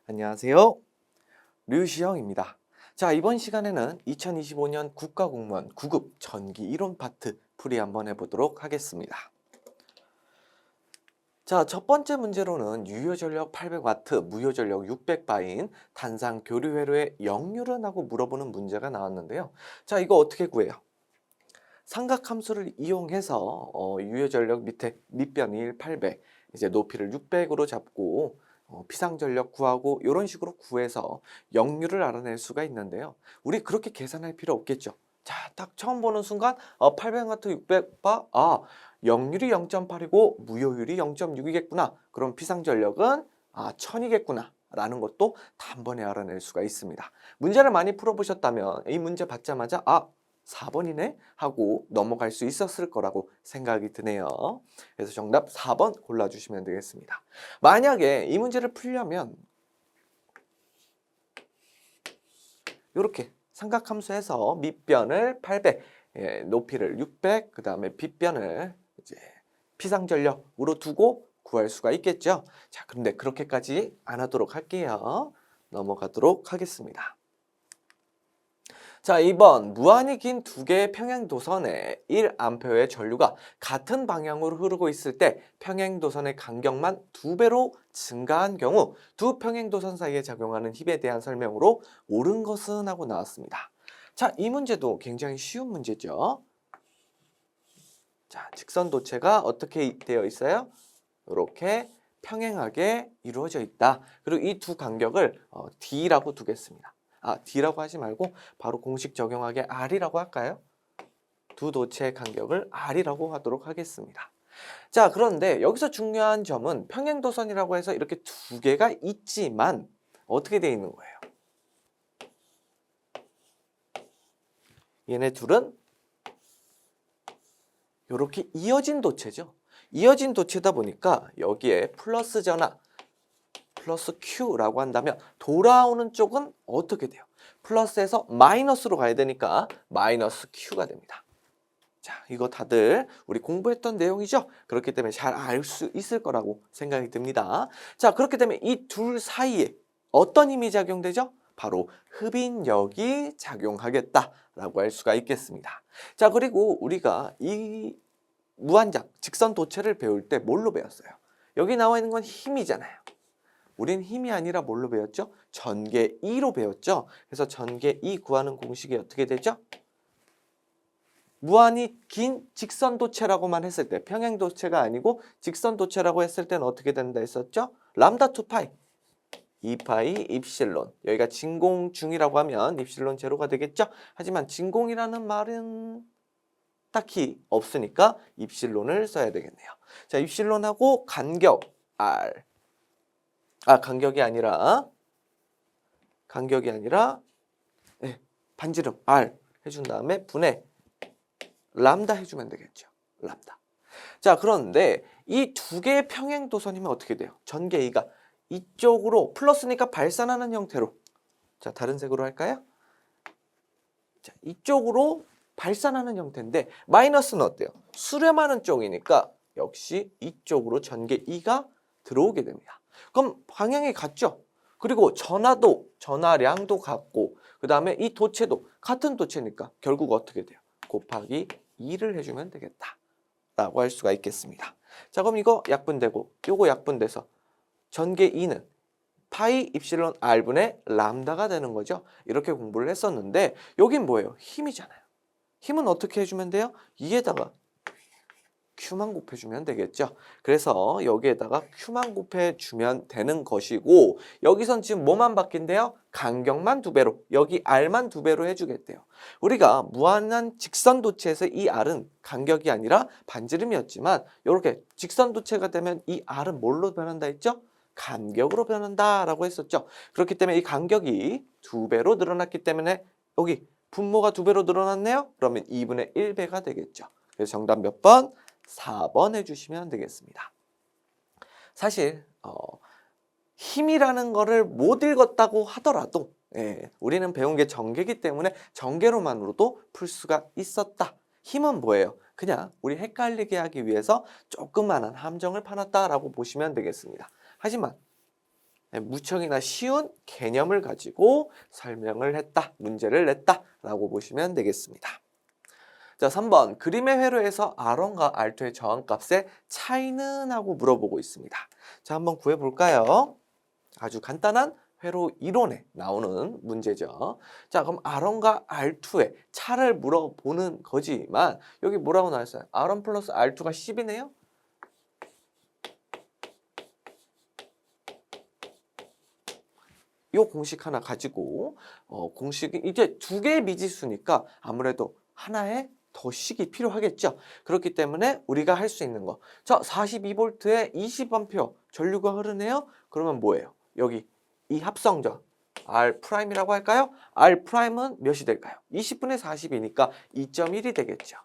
안녕하세요. 류시영입니다. 자, 이번 시간에는 2025년 국가공무원 9급 전기 이론 파트 풀이 한번 해보도록 하겠습니다. 자, 첫 번째 문제로는 유효전력 800W, 무효전력 600바인 단상 교류 회로의 역률은 하고 물어보는 문제가 나왔는데요. 자, 이거 어떻게 구해요? 삼각함수를 이용해서 유효전력 밑에 밑변 1, 800, 이제 높이를 600으로 잡고 피상전력 구하고 이런 식으로 구해서 역률을 알아낼 수가 있는데요. 우리 그렇게 계산할 필요 없겠죠. 자, 딱 처음 보는 순간 800W 600바, 역률이 0.8이고 무효율이 0.6이겠구나. 그럼 피상전력은 1000이겠구나. 라는 것도 단번에 알아낼 수가 있습니다. 문제를 많이 풀어보셨다면 이 문제 받자마자 4번이네? 하고 넘어갈 수 있었을 거라고 생각이 드네요. 그래서 정답 4번 골라주시면 되겠습니다. 만약에 이 문제를 풀려면 이렇게 삼각함수에서 밑변을 800, 높이를 600, 그 다음에 빗변을 이제 피상전력으로 두고 구할 수가 있겠죠. 자, 그런데 그렇게까지 안 하도록 할게요. 넘어가도록 하겠습니다. 자, 2번 무한히 긴 두 개의 평행도선에 1A의 전류가 같은 방향으로 흐르고 있을 때 평행도선의 간격만 2배로 증가한 경우 두 평행도선 사이에 작용하는 힘에 대한 설명으로 옳은 것은 하고 나왔습니다. 자, 이 문제도 굉장히 쉬운 문제죠. 자, 직선도체가 어떻게 되어 있어요? 이렇게 평행하게 이루어져 있다. 그리고 이 두 간격을 D라고 두겠습니다. D라고 하지 말고 바로 공식 적용하게 R이라고 할까요? 두 도체의 간격을 R이라고 하도록 하겠습니다. 자, 그런데 여기서 중요한 점은 평행도선이라고 해서 이렇게 두 개가 있지만 어떻게 되어 있는 거예요? 얘네 둘은 이렇게 이어진 도체죠. 이어진 도체다 보니까 여기에 플러스 전하, 플러스 Q라고 한다면 돌아오는 쪽은 어떻게 돼요? 플러스에서 마이너스로 가야 되니까 마이너스 Q가 됩니다. 자, 이거 다들 우리 공부했던 내용이죠? 그렇기 때문에 잘 알 수 있을 거라고 생각이 듭니다. 자, 그렇기 때문에 이 둘 사이에 어떤 힘이 작용되죠? 바로 흡인력이 작용하겠다라고 할 수가 있겠습니다. 자, 그리고 우리가 이 무한장, 직선 도체를 배울 때 뭘로 배웠어요? 여기 나와 있는 건 힘이잖아요. 우린 힘이 아니라 뭘로 배웠죠? 전개 2로 배웠죠? 그래서 전개 2 구하는 공식이 어떻게 되죠? 무한히 긴 직선도체라고만 했을 때, 평행도체가 아니고 직선도체라고 했을 때는 어떻게 된다 했었죠? 람다 2파이, 2파이 입실론. 여기가 진공중이라고 하면 입실론 제로가 되겠죠? 하지만 진공이라는 말은 딱히 없으니까 입실론을 써야 되겠네요. 자, 입실론하고 간격 R. 간격이 아니라 반지름 R 해준 다음에 분해 람다 해주면 되겠죠. 람다. 자, 그런데 이 두 개의 평행도선이면 어떻게 돼요? 전개 2가 이쪽으로 플러스니까 발산하는 형태로. 자, 다른 색으로 할까요? 자, 이쪽으로 발산하는 형태인데 마이너스는 어때요? 수렴하는 쪽이니까 역시 이쪽으로 전개 2가 들어오게 됩니다. 그럼 방향이 같죠? 그리고 전하량도 같고 그 다음에 이 도체도 같은 도체니까 결국 어떻게 돼요? 곱하기 2를 해주면 되겠다 라고 할 수가 있겠습니다. 자, 그럼 이거 약분되고 요거 약분돼서 전개 2는 파이 입실론 R분의 람다가 되는 거죠. 이렇게 공부를 했었는데 여긴 뭐예요? 힘이잖아요. 힘은 어떻게 해주면 돼요? 2에다가 Q만 곱해주면 되겠죠. 그래서 여기에다가 Q만 곱해주면 되는 것이고 여기선 지금 뭐만 바뀐대요? 간격만 2배로, 여기 R만 2배로 해주겠대요. 우리가 무한한 직선도체에서 이 R은 간격이 아니라 반지름이었지만 이렇게 직선도체가 되면 이 R은 뭘로 변한다 했죠? 간격으로 변한다라고 했었죠. 그렇기 때문에 이 간격이 2배로 늘어났기 때문에 여기 분모가 2배로 늘어났네요. 그러면 2분의 1배가 되겠죠. 그래서 정답 몇 번? 4번 해주시면 되겠습니다. 사실 힘이라는 거를 못 읽었다고 하더라도 우리는 배운 게 전개이기 때문에 전개로만으로도 풀 수가 있었다. 힘은 뭐예요? 그냥 우리 헷갈리게 하기 위해서 조그마한 함정을 파놨다라고 보시면 되겠습니다. 하지만 무척이나 쉬운 개념을 가지고 설명을 했다, 문제를 냈다라고 보시면 되겠습니다. 자, 3번 그림의 회로에서 R1과 R2의 저항값의 차이는 하고 물어보고 있습니다. 자, 한번 구해볼까요? 아주 간단한 회로 이론에 나오는 문제죠. 자, 그럼 R1과 R2의 차를 물어보는 거지만 여기 뭐라고 나왔어요? R1 플러스 R2가 10이네요? 이 공식 하나 가지고 공식이 이제 두 개의 미지수니까 아무래도 하나의 더 식이 필요하겠죠. 그렇기 때문에 우리가 할 수 있는 거. 자, 42V에 20A 전류가 흐르네요. 그러면 뭐예요? 여기 이 합성전 R'이라고 할까요? R'은 몇이 될까요? 20분의 40이니까 2.1이 되겠죠.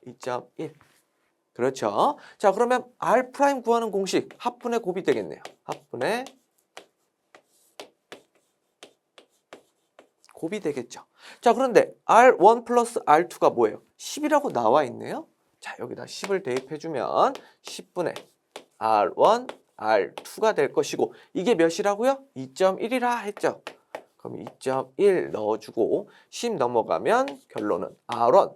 2.1. 그렇죠. 자, 그러면 R' 구하는 공식 합분의 곱이 되겠네요. 합분의 곱이 되겠죠. 자, 그런데 R1 플러스 R2가 뭐예요? 10이라고 나와 있네요. 자, 여기다 10을 대입해주면 10분의 R1, R2가 될 것이고 이게 몇이라고요? 2.1이라 했죠. 그럼 2.1 넣어주고 10 넘어가면 결론은 R1,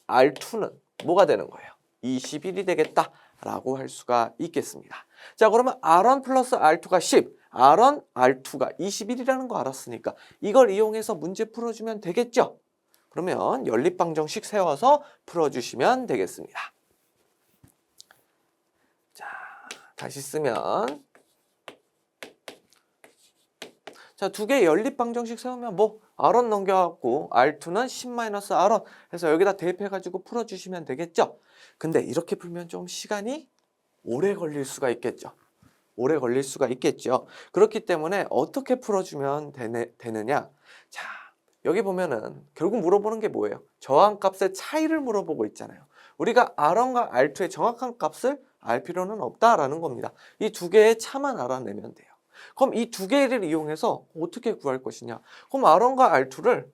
R2는 뭐가 되는 거예요? 21이 되겠다라고 할 수가 있겠습니다. 자, 그러면 R1 플러스 R2가 10, R1, R2가 21이라는 거 알았으니까 이걸 이용해서 문제 풀어주면 되겠죠? 그러면 연립방정식 세워서 풀어주시면 되겠습니다. 자, 다시 쓰면 자, 두 개의 연립방정식 세우면 뭐 R1 넘겨갖고 R2는 10-R1 해서 여기다 대입해가지고 풀어주시면 되겠죠? 근데 이렇게 풀면 좀 시간이 오래 걸릴 수가 있겠죠. 오래 걸릴 수가 있겠죠. 그렇기 때문에 어떻게 풀어주면 되느냐? 자, 여기 보면은 결국 물어보는 게 뭐예요? 저항값의 차이를 물어보고 있잖아요. 우리가 R1과 R2의 정확한 값을 알 필요는 없다라는 겁니다. 이 두 개의 차만 알아내면 돼요. 그럼 이 두 개를 이용해서 어떻게 구할 것이냐? 그럼 R1과 R2를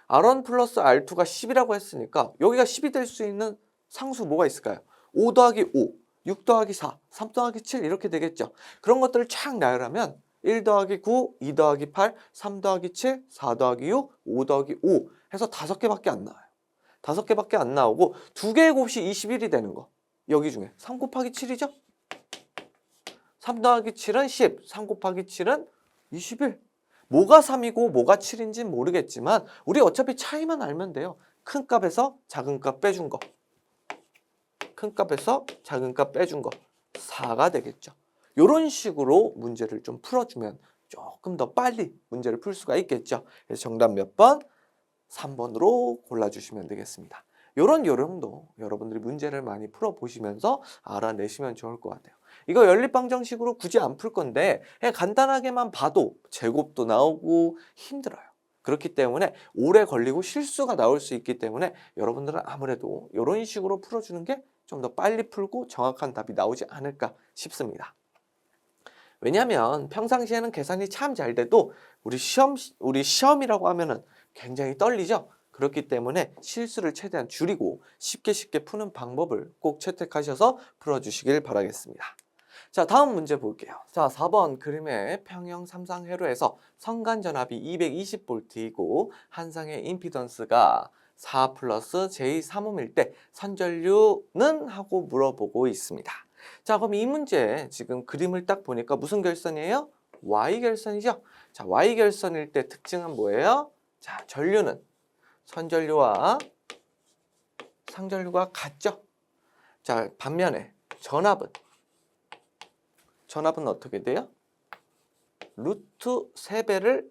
R1 플러스 R2가 10이라고 했으니까 여기가 10이 될 수 있는 상수 뭐가 있을까요? 5 더하기 5, 6 더하기 4, 3 더하기 7 이렇게 되겠죠. 그런 것들을 쫙 나열하면 1 더하기 9, 2 더하기 8, 3 더하기 7, 4 더하기 6, 5 더하기 5 해서 5개밖에 안 나와요. 5개밖에 안 나오고 두 개의 곱이 21이 되는 거. 여기 중에 3 곱하기 7이죠? 3 더하기 7은 10, 3 곱하기 7은 21. 뭐가 3이고 뭐가 7인지는 모르겠지만 우리 어차피 차이만 알면 돼요. 큰 값에서 작은 값 빼준 거. 큰 값에서 작은 값 빼준 거 4가 되겠죠. 이런 식으로 문제를 좀 풀어주면 조금 더 빨리 문제를 풀 수가 있겠죠. 그래서 정답 몇 번? 3번으로 골라주시면 되겠습니다. 이런 요령도 여러분들이 문제를 많이 풀어보시면서 알아내시면 좋을 것 같아요. 이거 연립방정식으로 굳이 안 풀 건데 그냥 간단하게만 봐도 제곱도 나오고 힘들어요. 그렇기 때문에 오래 걸리고 실수가 나올 수 있기 때문에 여러분들은 아무래도 이런 식으로 풀어주는 게 좀 더 빨리 풀고 정확한 답이 나오지 않을까 싶습니다. 왜냐하면 평상시에는 계산이 참 잘 돼도 우리 시험이라고 하면은 굉장히 떨리죠. 그렇기 때문에 실수를 최대한 줄이고 쉽게 푸는 방법을 꼭 채택하셔서 풀어주시길 바라겠습니다. 자, 다음 문제 볼게요. 자, 4번 그림의 평형 삼상회로에서 선간전압이 220V이고 한 쌍의 임피던스가 4 플러스 J3옴일 때 선전류는? 하고 물어보고 있습니다. 자, 그럼 이 문제 지금 그림을 딱 보니까 무슨 결선이에요? Y결선이죠? 자, Y결선일 때 특징은 뭐예요? 자, 전류는 선전류와 상전류가 같죠? 자, 반면에 전압은 어떻게 돼요? 루트 3배를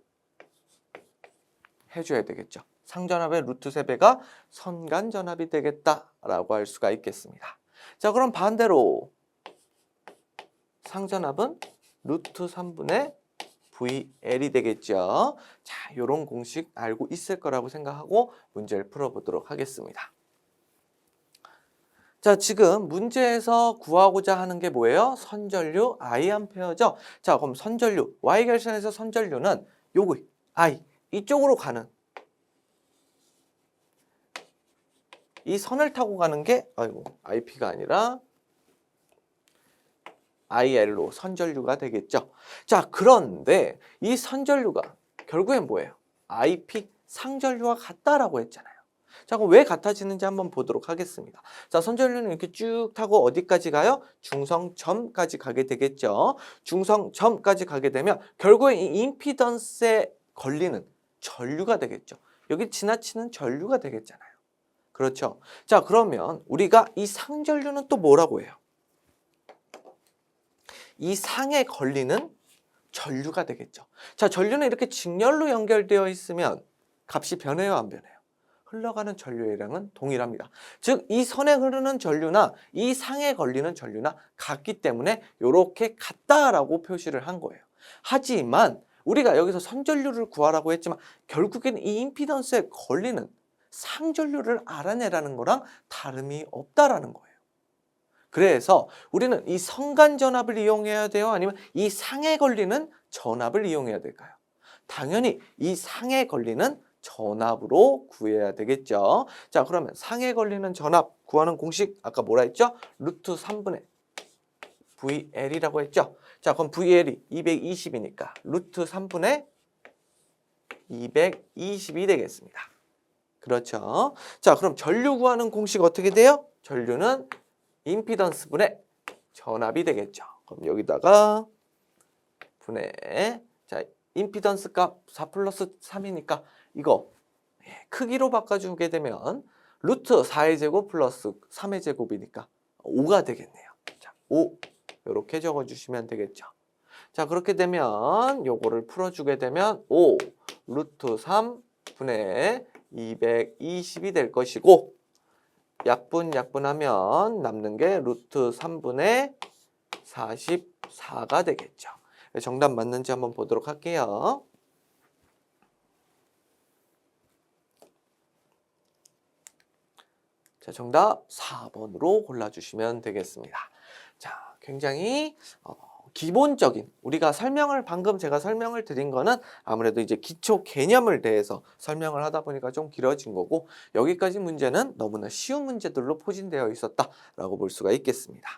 해줘야 되겠죠. 상전압의 루트 3배가 선간전압이 되겠다라고 할 수가 있겠습니다. 자, 그럼 반대로 상전압은 루트 3분의 VL이 되겠죠. 자, 이런 공식 알고 있을 거라고 생각하고 문제를 풀어보도록 하겠습니다. 자, 지금 문제에서 구하고자 하는 게 뭐예요? 선전류 I암페어죠. 자, 그럼 선전류 Y결선에서 선전류는 요거 I 이쪽으로 가는 이 선을 타고 가는 게 IP가 아니라 IL로 선전류가 되겠죠. 자, 그런데 이 선전류가 결국엔 뭐예요? IP 상전류와 같다라고 했잖아요. 자, 그럼 왜 같아지는지 한번 보도록 하겠습니다. 자, 선전류는 이렇게 쭉 타고 어디까지 가요? 중성점까지 가게 되겠죠. 중성점까지 가게 되면 결국에 이 임피던스에 걸리는 전류가 되겠죠. 여기 지나치는 전류가 되겠잖아요. 그렇죠. 자, 그러면 우리가 이 상전류는 또 뭐라고 해요? 이 상에 걸리는 전류가 되겠죠. 자, 전류는 이렇게 직렬로 연결되어 있으면 값이 변해요, 안 변해요? 흘러가는 전류량은 동일합니다. 즉, 이 선에 흐르는 전류나 이 상에 걸리는 전류나 같기 때문에 이렇게 같다라고 표시를 한 거예요. 하지만 우리가 여기서 선전류를 구하라고 했지만 결국엔 이 임피던스에 걸리는 상전류를 알아내라는 거랑 다름이 없다라는 거예요. 그래서 우리는 이 성간 전압을 이용해야 돼요? 아니면 이 상에 걸리는 전압을 이용해야 될까요? 당연히 이 상에 걸리는 전압으로 구해야 되겠죠. 자, 그러면 상에 걸리는 전압 구하는 공식 아까 뭐라 했죠? 루트 3분의 VL이라고 했죠. 자, 그럼 VL이 220이니까 루트 3분의 220이 되겠습니다. 그렇죠. 자, 그럼 전류 구하는 공식 어떻게 돼요? 전류는 임피던스 분의 전압이 되겠죠. 그럼 여기다가 분의, 자, 임피던스 값 4 플러스 3이니까 이거 크기로 바꿔주게 되면 루트 4의 제곱 플러스 3의 제곱이니까 5가 되겠네요. 자, 5 이렇게 적어주시면 되겠죠. 자, 그렇게 되면 요거를 풀어주게 되면 5 루트 3 분의 220이 될 것이고 약분하면 남는 게 루트 3분의 44가 되겠죠. 정답 맞는지 한번 보도록 할게요. 자, 정답 4번으로 골라주시면 되겠습니다. 자, 굉장히 기본적인 우리가 방금 제가 설명을 드린 거는 아무래도 이제 기초 개념을 대해서 설명을 하다 보니까 좀 길어진 거고 여기까지 문제는 너무나 쉬운 문제들로 포진되어 있었다라고 볼 수가 있겠습니다.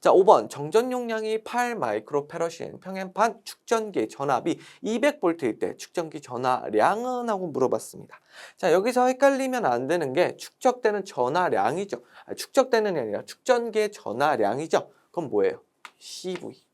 자, 5번 정전 용량이 8 마이크로패러시인 평행판 축전기 전압이 200V일 때 축전기 전하량은 하고 물어봤습니다. 자, 여기서 헷갈리면 안 되는 게 축적되는 전하량이죠. 축적되는 게 아니라 축전기의 전하량이죠. 그럼 뭐예요? CV.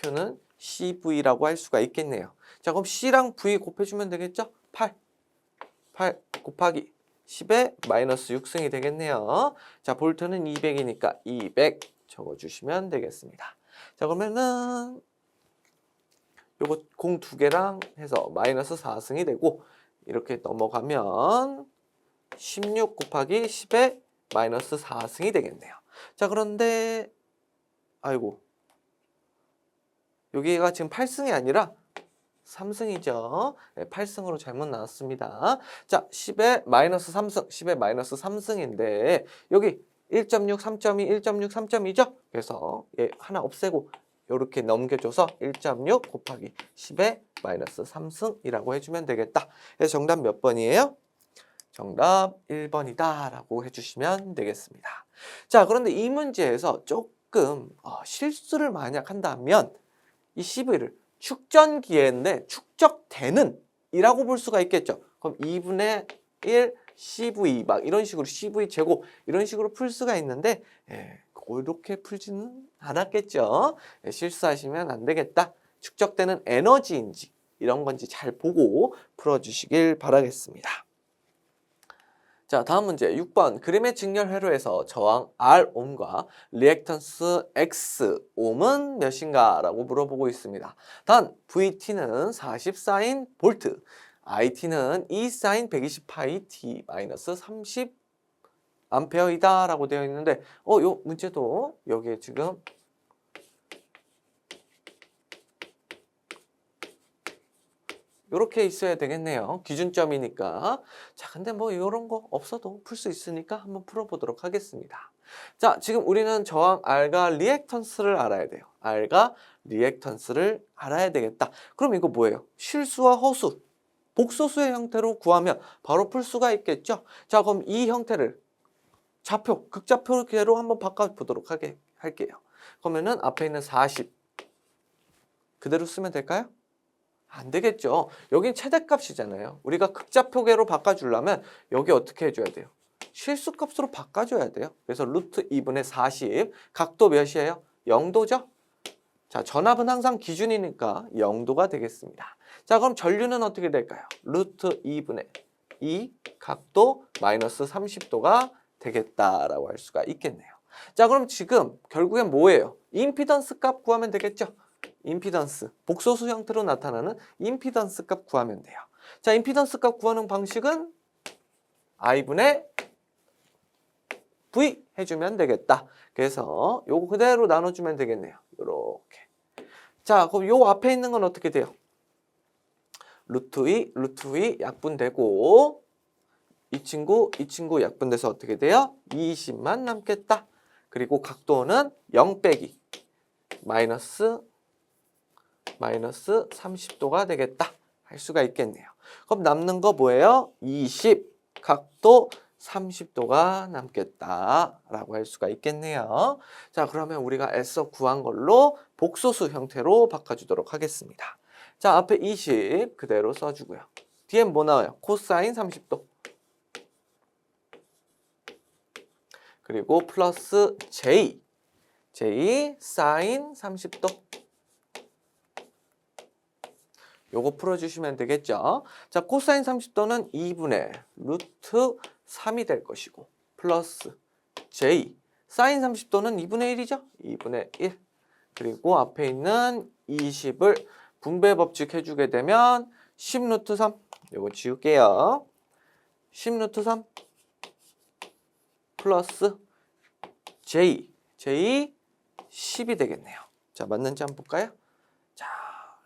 Q는 CV라고 할 수가 있겠네요. 자, 그럼 C랑 V 곱해주면 되겠죠? 8 곱하기 10의 마이너스 6승이 되겠네요. 자, 볼트는 200이니까 200 적어주시면 되겠습니다. 자, 그러면은 요거 공 2개랑 해서 마이너스 4승이 되고 이렇게 넘어가면 16 곱하기 10의 마이너스 4승이 되겠네요. 자, 그런데 아이고 여기가 지금 8승이 아니라 3승이죠. 네, 8승으로 잘못 나왔습니다. 자, 10의 마이너스 3승, 10의 마이너스 3승인데 여기 1.6, 3.2, 1.6, 3.2죠? 그래서 얘 하나 없애고 이렇게 넘겨줘서 1.6 곱하기 10의 마이너스 3승이라고 해주면 되겠다. 그래서 정답 몇 번이에요? 정답 1번이다 라고 해주시면 되겠습니다. 자, 그런데 이 문제에서 조금 실수를 만약 한다면 이 CV를 축전기인데 축적되는 이라고 볼 수가 있겠죠. 그럼 2분의 1 CV 막 이런 식으로 CV 제곱 이런 식으로 풀 수가 있는데 그렇게 풀지는 않았겠죠. 실수하시면 안 되겠다. 축적되는 에너지인지 이런 건지 잘 보고 풀어주시길 바라겠습니다. 자, 다음 문제 6번 그림의 직렬 회로에서 저항 R옴과 리액턴스 X옴은 몇인가? 라고 물어보고 있습니다. 단 VT는 44인 볼트, IT는 2사인 120파이 T 마이너스 30 암페어이다 라고 되어 있는데 요 문제도 여기에 지금 이렇게 있어야 되겠네요. 기준점이니까. 자, 근데 뭐 이런 거 없어도 풀 수 있으니까 한번 풀어보도록 하겠습니다. 자, 지금 우리는 저항 R과 리액턴스를 알아야 돼요. R과 리액턴스를 알아야 되겠다. 그럼 이거 뭐예요? 실수와 허수, 복소수의 형태로 구하면 바로 풀 수가 있겠죠? 자, 그럼 이 형태를 좌표, 극좌표로 한번 바꿔보도록 할게요. 그러면은 앞에 있는 40 그대로 쓰면 될까요? 안 되겠죠. 여긴 최대값이잖아요. 우리가 극좌표계로 바꿔주려면 여기 어떻게 해줘야 돼요? 실수값으로 바꿔줘야 돼요. 그래서 루트 2분의 40 각도 몇이에요? 0도죠? 자, 전압은 항상 기준이니까 0도가 되겠습니다. 자, 그럼 전류는 어떻게 될까요? 루트 2분의 2 각도 마이너스 30도가 되겠다라고 할 수가 있겠네요. 자, 그럼 지금 결국엔 뭐예요? 임피던스 값 구하면 되겠죠? 임피던스, 복소수 형태로 나타나는 임피던스 값 구하면 돼요. 자, 임피던스 값 구하는 방식은 I분의 V 해주면 되겠다. 그래서 요거 그대로 나눠주면 되겠네요. 요렇게. 자, 그럼 요 앞에 있는 건 어떻게 돼요? 루트 2 약분되고 이 친구 약분돼서 어떻게 돼요? 20만 남겠다. 그리고 각도는 0 빼기 마이너스 30도가 되겠다 할 수가 있겠네요. 그럼 남는 거 뭐예요? 20 각도 30도가 남겠다라고 할 수가 있겠네요. 자, 그러면 우리가 애써 구한 걸로 복소수 형태로 바꿔주도록 하겠습니다. 자, 앞에 20 그대로 써주고요. 뒤엔 뭐 나와요? 코사인 30도. 그리고 플러스 J 사인 30도. 요거 풀어주시면 되겠죠. 자, 코사인 30도는 2분의 루트 3이 될 것이고 플러스 J 사인 30도는 2분의 1이죠. 2분의 1 그리고 앞에 있는 20을 분배 법칙 해주게 되면 10 루트 3 요거 지울게요. 10 루트 3 플러스 J 10이 되겠네요. 자, 맞는지 한번 볼까요?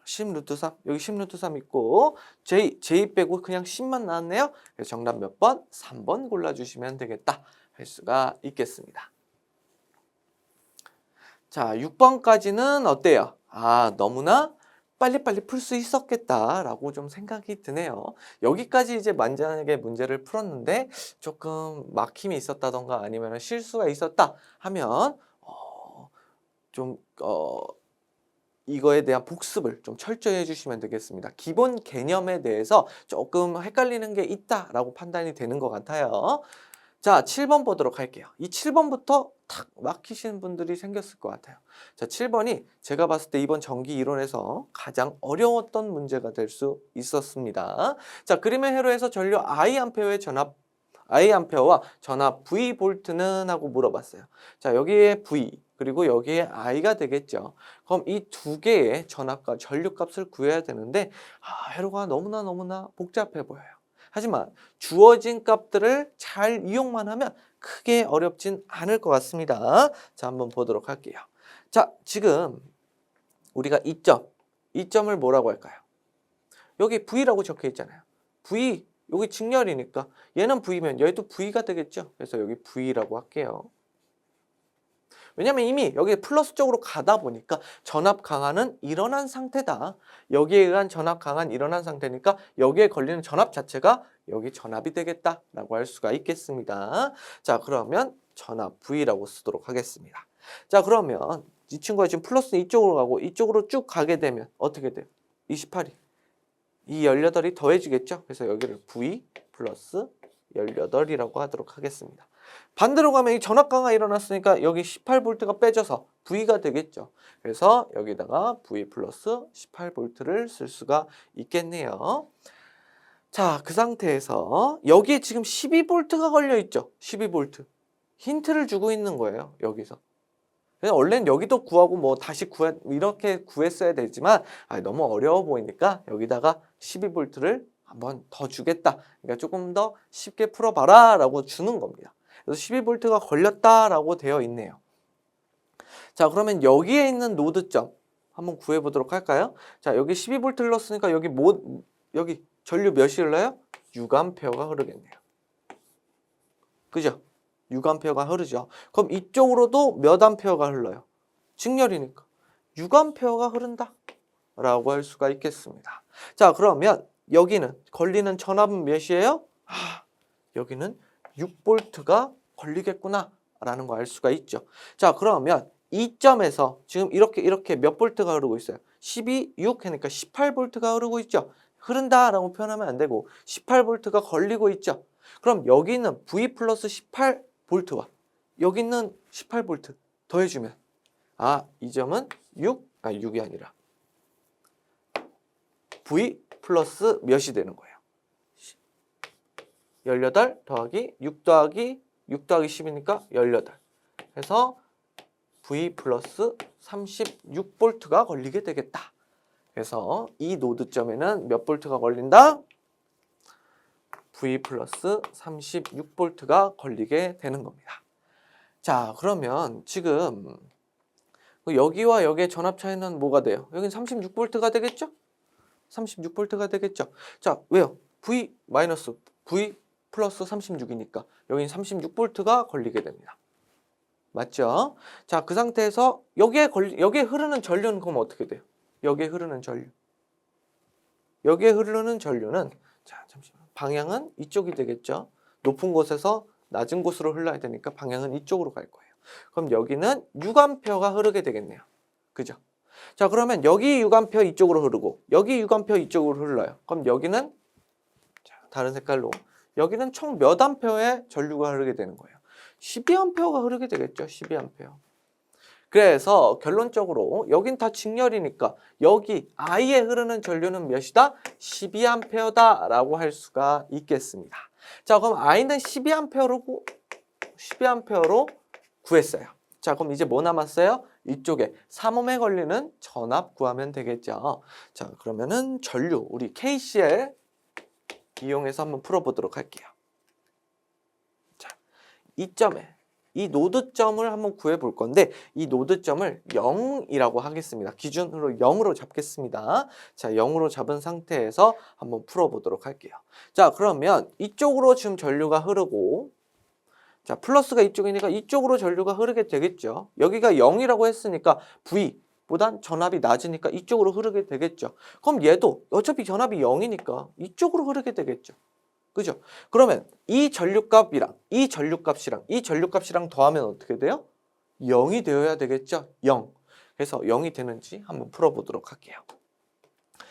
10 루트 3 여기 10 루트 3 있고 J 빼고 그냥 10만 나왔네요. 그래서 정답 몇 번? 3번 골라주시면 되겠다 할 수가 있겠습니다. 자, 6번까지는 어때요? 아, 너무나 빨리빨리 풀 수 있었겠다라고 좀 생각이 드네요. 여기까지 이제 만약에 문제를 풀었는데 조금 막힘이 있었다던가 아니면 실수가 있었다 하면 이거에 대한 복습을 좀 철저히 해주시면 되겠습니다. 기본 개념에 대해서 조금 헷갈리는 게 있다라고 판단이 되는 것 같아요. 자, 7번 보도록 할게요. 이 7번부터 탁 막히시는 분들이 생겼을 것 같아요. 자, 7번이 제가 봤을 때 이번 전기 이론에서 가장 어려웠던 문제가 될 수 있었습니다. 자, 그림의 회로에서 전류 I암페어의 전압 I암페어와 전압 V볼트는 하고 물어봤어요. 자, 여기에 V 그리고 여기에 I가 되겠죠. 그럼 이 두 개의 전압과 전류값을 구해야 되는데 회로가 너무나 복잡해 보여요. 하지만 주어진 값들을 잘 이용만 하면 크게 어렵진 않을 것 같습니다. 자, 한번 보도록 할게요. 자, 지금 우리가 이 점을 뭐라고 할까요? 여기 V라고 적혀 있잖아요. V, 여기 직렬이니까 얘는 V면 얘도 V가 되겠죠. 그래서 여기 V라고 할게요. 왜냐면 이미 여기 플러스 쪽으로 가다 보니까 전압 강화는 일어난 상태다. 여기에 의한 전압 강화는 일어난 상태니까 여기에 걸리는 전압 자체가 여기 전압이 되겠다라고 할 수가 있겠습니다. 자, 그러면 전압 V라고 쓰도록 하겠습니다. 자, 그러면 이 친구가 지금 플러스는 이쪽으로 가고 이쪽으로 쭉 가게 되면 어떻게 돼요? 28이. 이 18이 더해지겠죠? 그래서 여기를 V 플러스 18이라고 하도록 하겠습니다. 반대로 가면 이 전압 강화 일어났으니까 여기 18V가 빼져서 V가 되겠죠. 그래서 여기다가 V 플러스 18V를 쓸 수가 있겠네요. 자, 그 상태에서 여기에 지금 12V가 걸려 있죠. 12V. 힌트를 주고 있는 거예요. 여기서. 원래는 여기도 구하고 뭐 다시 이렇게 구했어야 되지만 너무 어려워 보이니까 여기다가 12V를 한번 더 주겠다. 그러니까 조금 더 쉽게 풀어봐라 라고 주는 겁니다. 그래서 12V가 걸렸다라고 되어 있네요. 자, 그러면 여기에 있는 노드점 한번 구해보도록 할까요? 자, 여기 12V 넣었으니까 여기 전류 몇이 흘러요? 6A가 흐르겠네요. 그죠? 6A가 흐르죠. 그럼 이쪽으로도 몇 암페어가 흘러요? 직렬이니까 6A가 흐른다 라고 할 수가 있겠습니다. 자, 그러면 여기는 걸리는 전압은 몇이에요? 여기는 6V가 걸리겠구나 라는 거 알 수가 있죠. 자, 그러면 이 점에서 지금 이렇게 몇 볼트가 흐르고 있어요? 12, 6 하니까 18볼트가 흐르고 있죠. 흐른다라고 표현하면 안 되고 18볼트가 걸리고 있죠. 그럼 여기 있는 V 플러스 18볼트와 여기 있는 18볼트 더해주면 이 점은 6이 아니라 V 플러스 몇이 되는 거예요? 18 더하기 6 더하기 10이니까 18 해서 V 플러스 36볼트가 걸리게 되겠다. 그래서 이 노드점에는 몇 볼트가 걸린다? V 플러스 36볼트가 걸리게 되는 겁니다. 자, 그러면 지금 여기와 여기의 전압 차이는 뭐가 돼요? 여긴 36볼트가 되겠죠? 36볼트가 되겠죠? 자, 왜요? V 플러스 36이니까 여긴 36볼트가 걸리게 됩니다. 맞죠? 자, 그 상태에서 여기에 흐르는 전류는 그럼 어떻게 돼요? 여기에 흐르는 전류는 자, 잠시만. 방향은 이쪽이 되겠죠? 높은 곳에서 낮은 곳으로 흘러야 되니까 방향은 이쪽으로 갈 거예요. 그럼 여기는 6A가 흐르게 되겠네요. 그죠? 자, 그러면 여기 6A 이쪽으로 흐르고 여기 6A 이쪽으로 흘러요. 그럼 여기는 다른 색깔로 여기는 총 몇 암페어의 전류가 흐르게 되는 거예요? 12A가 흐르게 되겠죠. 12A. 그래서 결론적으로 여긴 다 직렬이니까 여기 I에 흐르는 전류는 몇이다? 12A다 라고 할 수가 있겠습니다. 자, 그럼 I는 12A로 구했어요. 자, 그럼 이제 뭐 남았어요? 이쪽에 3옴에 걸리는 전압 구하면 되겠죠. 자, 그러면은 전류 우리 KCL 이용해서 한번 풀어보도록 할게요. 자, 이 점에 이 노드점을 한번 구해볼 건데 이 노드점을 0이라고 하겠습니다. 기준으로 0으로 잡겠습니다. 자, 0으로 잡은 상태에서 한번 풀어보도록 할게요. 자, 그러면 이쪽으로 지금 전류가 흐르고 자, 플러스가 이쪽이니까 이쪽으로 전류가 흐르게 되겠죠. 여기가 0이라고 했으니까 V보단 전압이 낮으니까 이쪽으로 흐르게 되겠죠. 그럼 얘도 어차피 전압이 0이니까 이쪽으로 흐르게 되겠죠. 그죠? 그러면 이 전류값이랑 이 전류값이랑 더하면 어떻게 돼요? 0이 되어야 되겠죠? 0. 그래서 0이 되는지 한번 풀어보도록 할게요.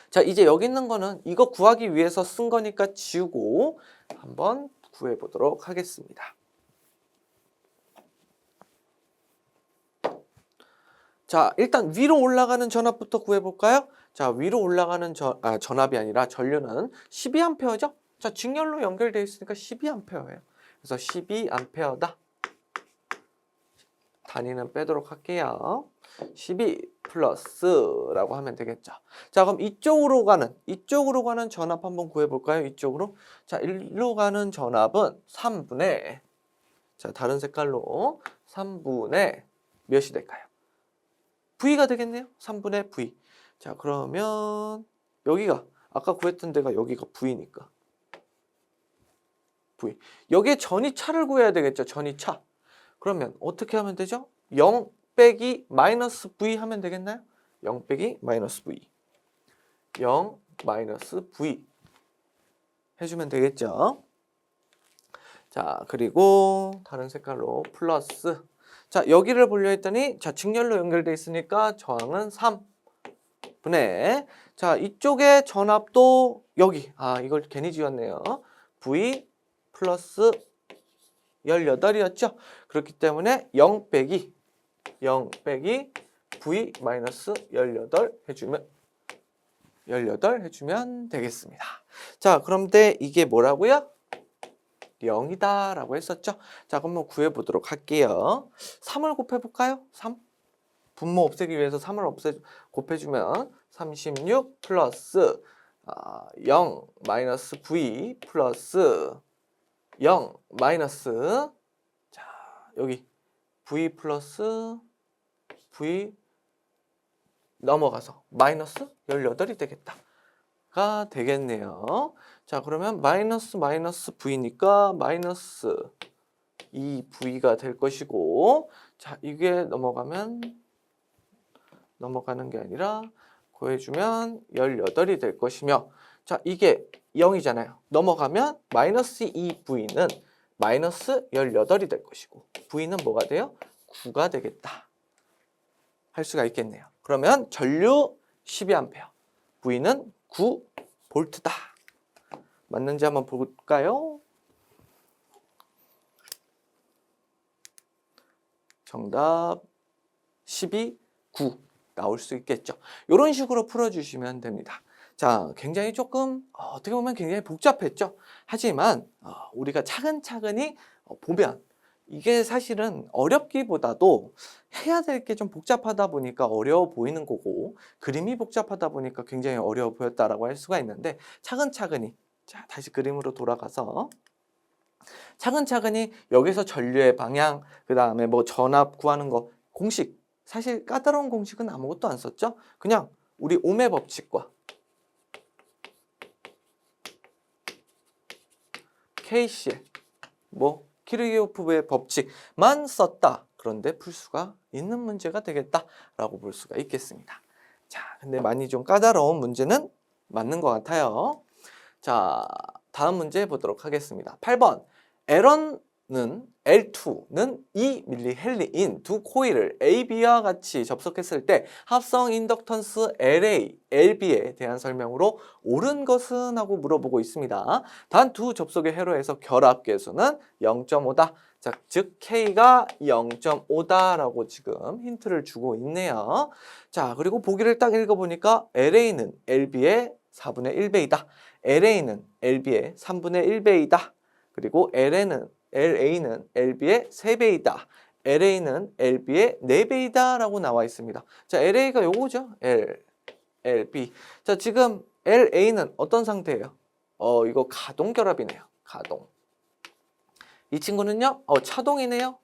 자, 이제 여기 있는 거는 이거 구하기 위해서 쓴 거니까 지우고 한번 구해보도록 하겠습니다. 자, 일단 위로 올라가는 전압부터 구해볼까요? 자, 위로 올라가는 전압이 아니라 전류는 12A죠? 자, 직렬로 연결되어 있으니까 12A예요. 그래서 12A다. 단위는 빼도록 할게요. 12 플러스라고 하면 되겠죠. 자, 그럼 이쪽으로 가는 전압 한번 구해볼까요? 이쪽으로. 자, 일로 가는 전압은 3분의, 자, 다른 색깔로 3분의 몇이 될까요? V가 되겠네요. 3분의 V. 자, 그러면 여기가 아까 구했던 데가 여기가 V니까 V. 여기에 전이차를 구해야 되겠죠. 전이차. 그러면 어떻게 하면 되죠? 0 빼기 마이너스 V 하면 되겠나요? 0 빼기 마이너스 V. 0 마이너스 V 해주면 되겠죠. 자, 그리고 다른 색깔로 플러스. 자, 여기를 보려 했더니 자, 직렬로 연결돼 있으니까 저항은 3분의 자, 이쪽에 전압도 여기 이걸 괜히 지웠네요. V 플러스 18이었죠. 그렇기 때문에 0 빼기 V 마이너스 18 해주면 되겠습니다. 자, 그런데 이게 뭐라고요? 0이다 라고 했었죠. 자, 그럼 구해보도록 할게요. 3을 곱해볼까요? 3? 분모 없애기 위해서 3을 곱해주면 36 플러스 0 마이너스 V 플러스 0 마이너스 자, 여기 V 플러스 V 넘어가서 마이너스 18이 되겠다가 되겠네요. 자, 그러면 마이너스 V니까 마이너스 2V가 될 것이고 자, 이게 넘어가는 게 아니라 구해주면 18이 될 것이며 자, 이게 0이잖아요. 넘어가면 마이너스 2V는 마이너스 18이 될 것이고 V는 뭐가 돼요? 9가 되겠다. 할 수가 있겠네요. 그러면 전류 12A, V는 9V다. 맞는지 한번 볼까요? 정답 12, 9 나올 수 있겠죠. 이런 식으로 풀어주시면 됩니다. 자, 굉장히 조금 어떻게 보면 굉장히 복잡했죠. 하지만 우리가 차근차근히 보면 이게 사실은 어렵기보다도 해야 될 게 좀 복잡하다 보니까 어려워 보이는 거고, 그림이 복잡하다 보니까 굉장히 어려워 보였다라고 할 수가 있는데, 차근차근히, 자, 다시 그림으로 돌아가서 차근차근히 여기서 전류의 방향, 그 다음에 뭐 전압 구하는 거, 공식, 사실 까다로운 공식은 아무것도 안 썼죠. 그냥 우리 옴의 법칙과 케이시의 뭐 키르기호프의 법칙만 썼다. 그런데 풀 수가 있는 문제가 되겠다라고 볼 수가 있겠습니다. 자, 근데 많이 좀 까다로운 문제는 맞는 것 같아요. 자, 다음 문제 보도록 하겠습니다. 8번. L2는 2mH인 두 코일을 AB와 같이 접속했을 때 합성 인덕턴스 LA, LB에 대한 설명으로 옳은 것은? 하고 물어보고 있습니다. 단 두 접속의 회로에서 결합계수는 0.5다. 자, 즉 K가 0.5다라고 지금 힌트를 주고 있네요. 자, 그리고 보기를 딱 읽어보니까 LA는 LB의 4분의 1배이다. LA는 LB의 3분의 1배이다. 그리고 LA는 LB의 3배이다. LA는 LB의 4배이다 라고 나와 있습니다. 자, LA가 요거죠. LB. 자, 지금 LA는 어떤 상태예요? 이거 가동 결합이네요. 가동. 이 친구는요? 차동이네요.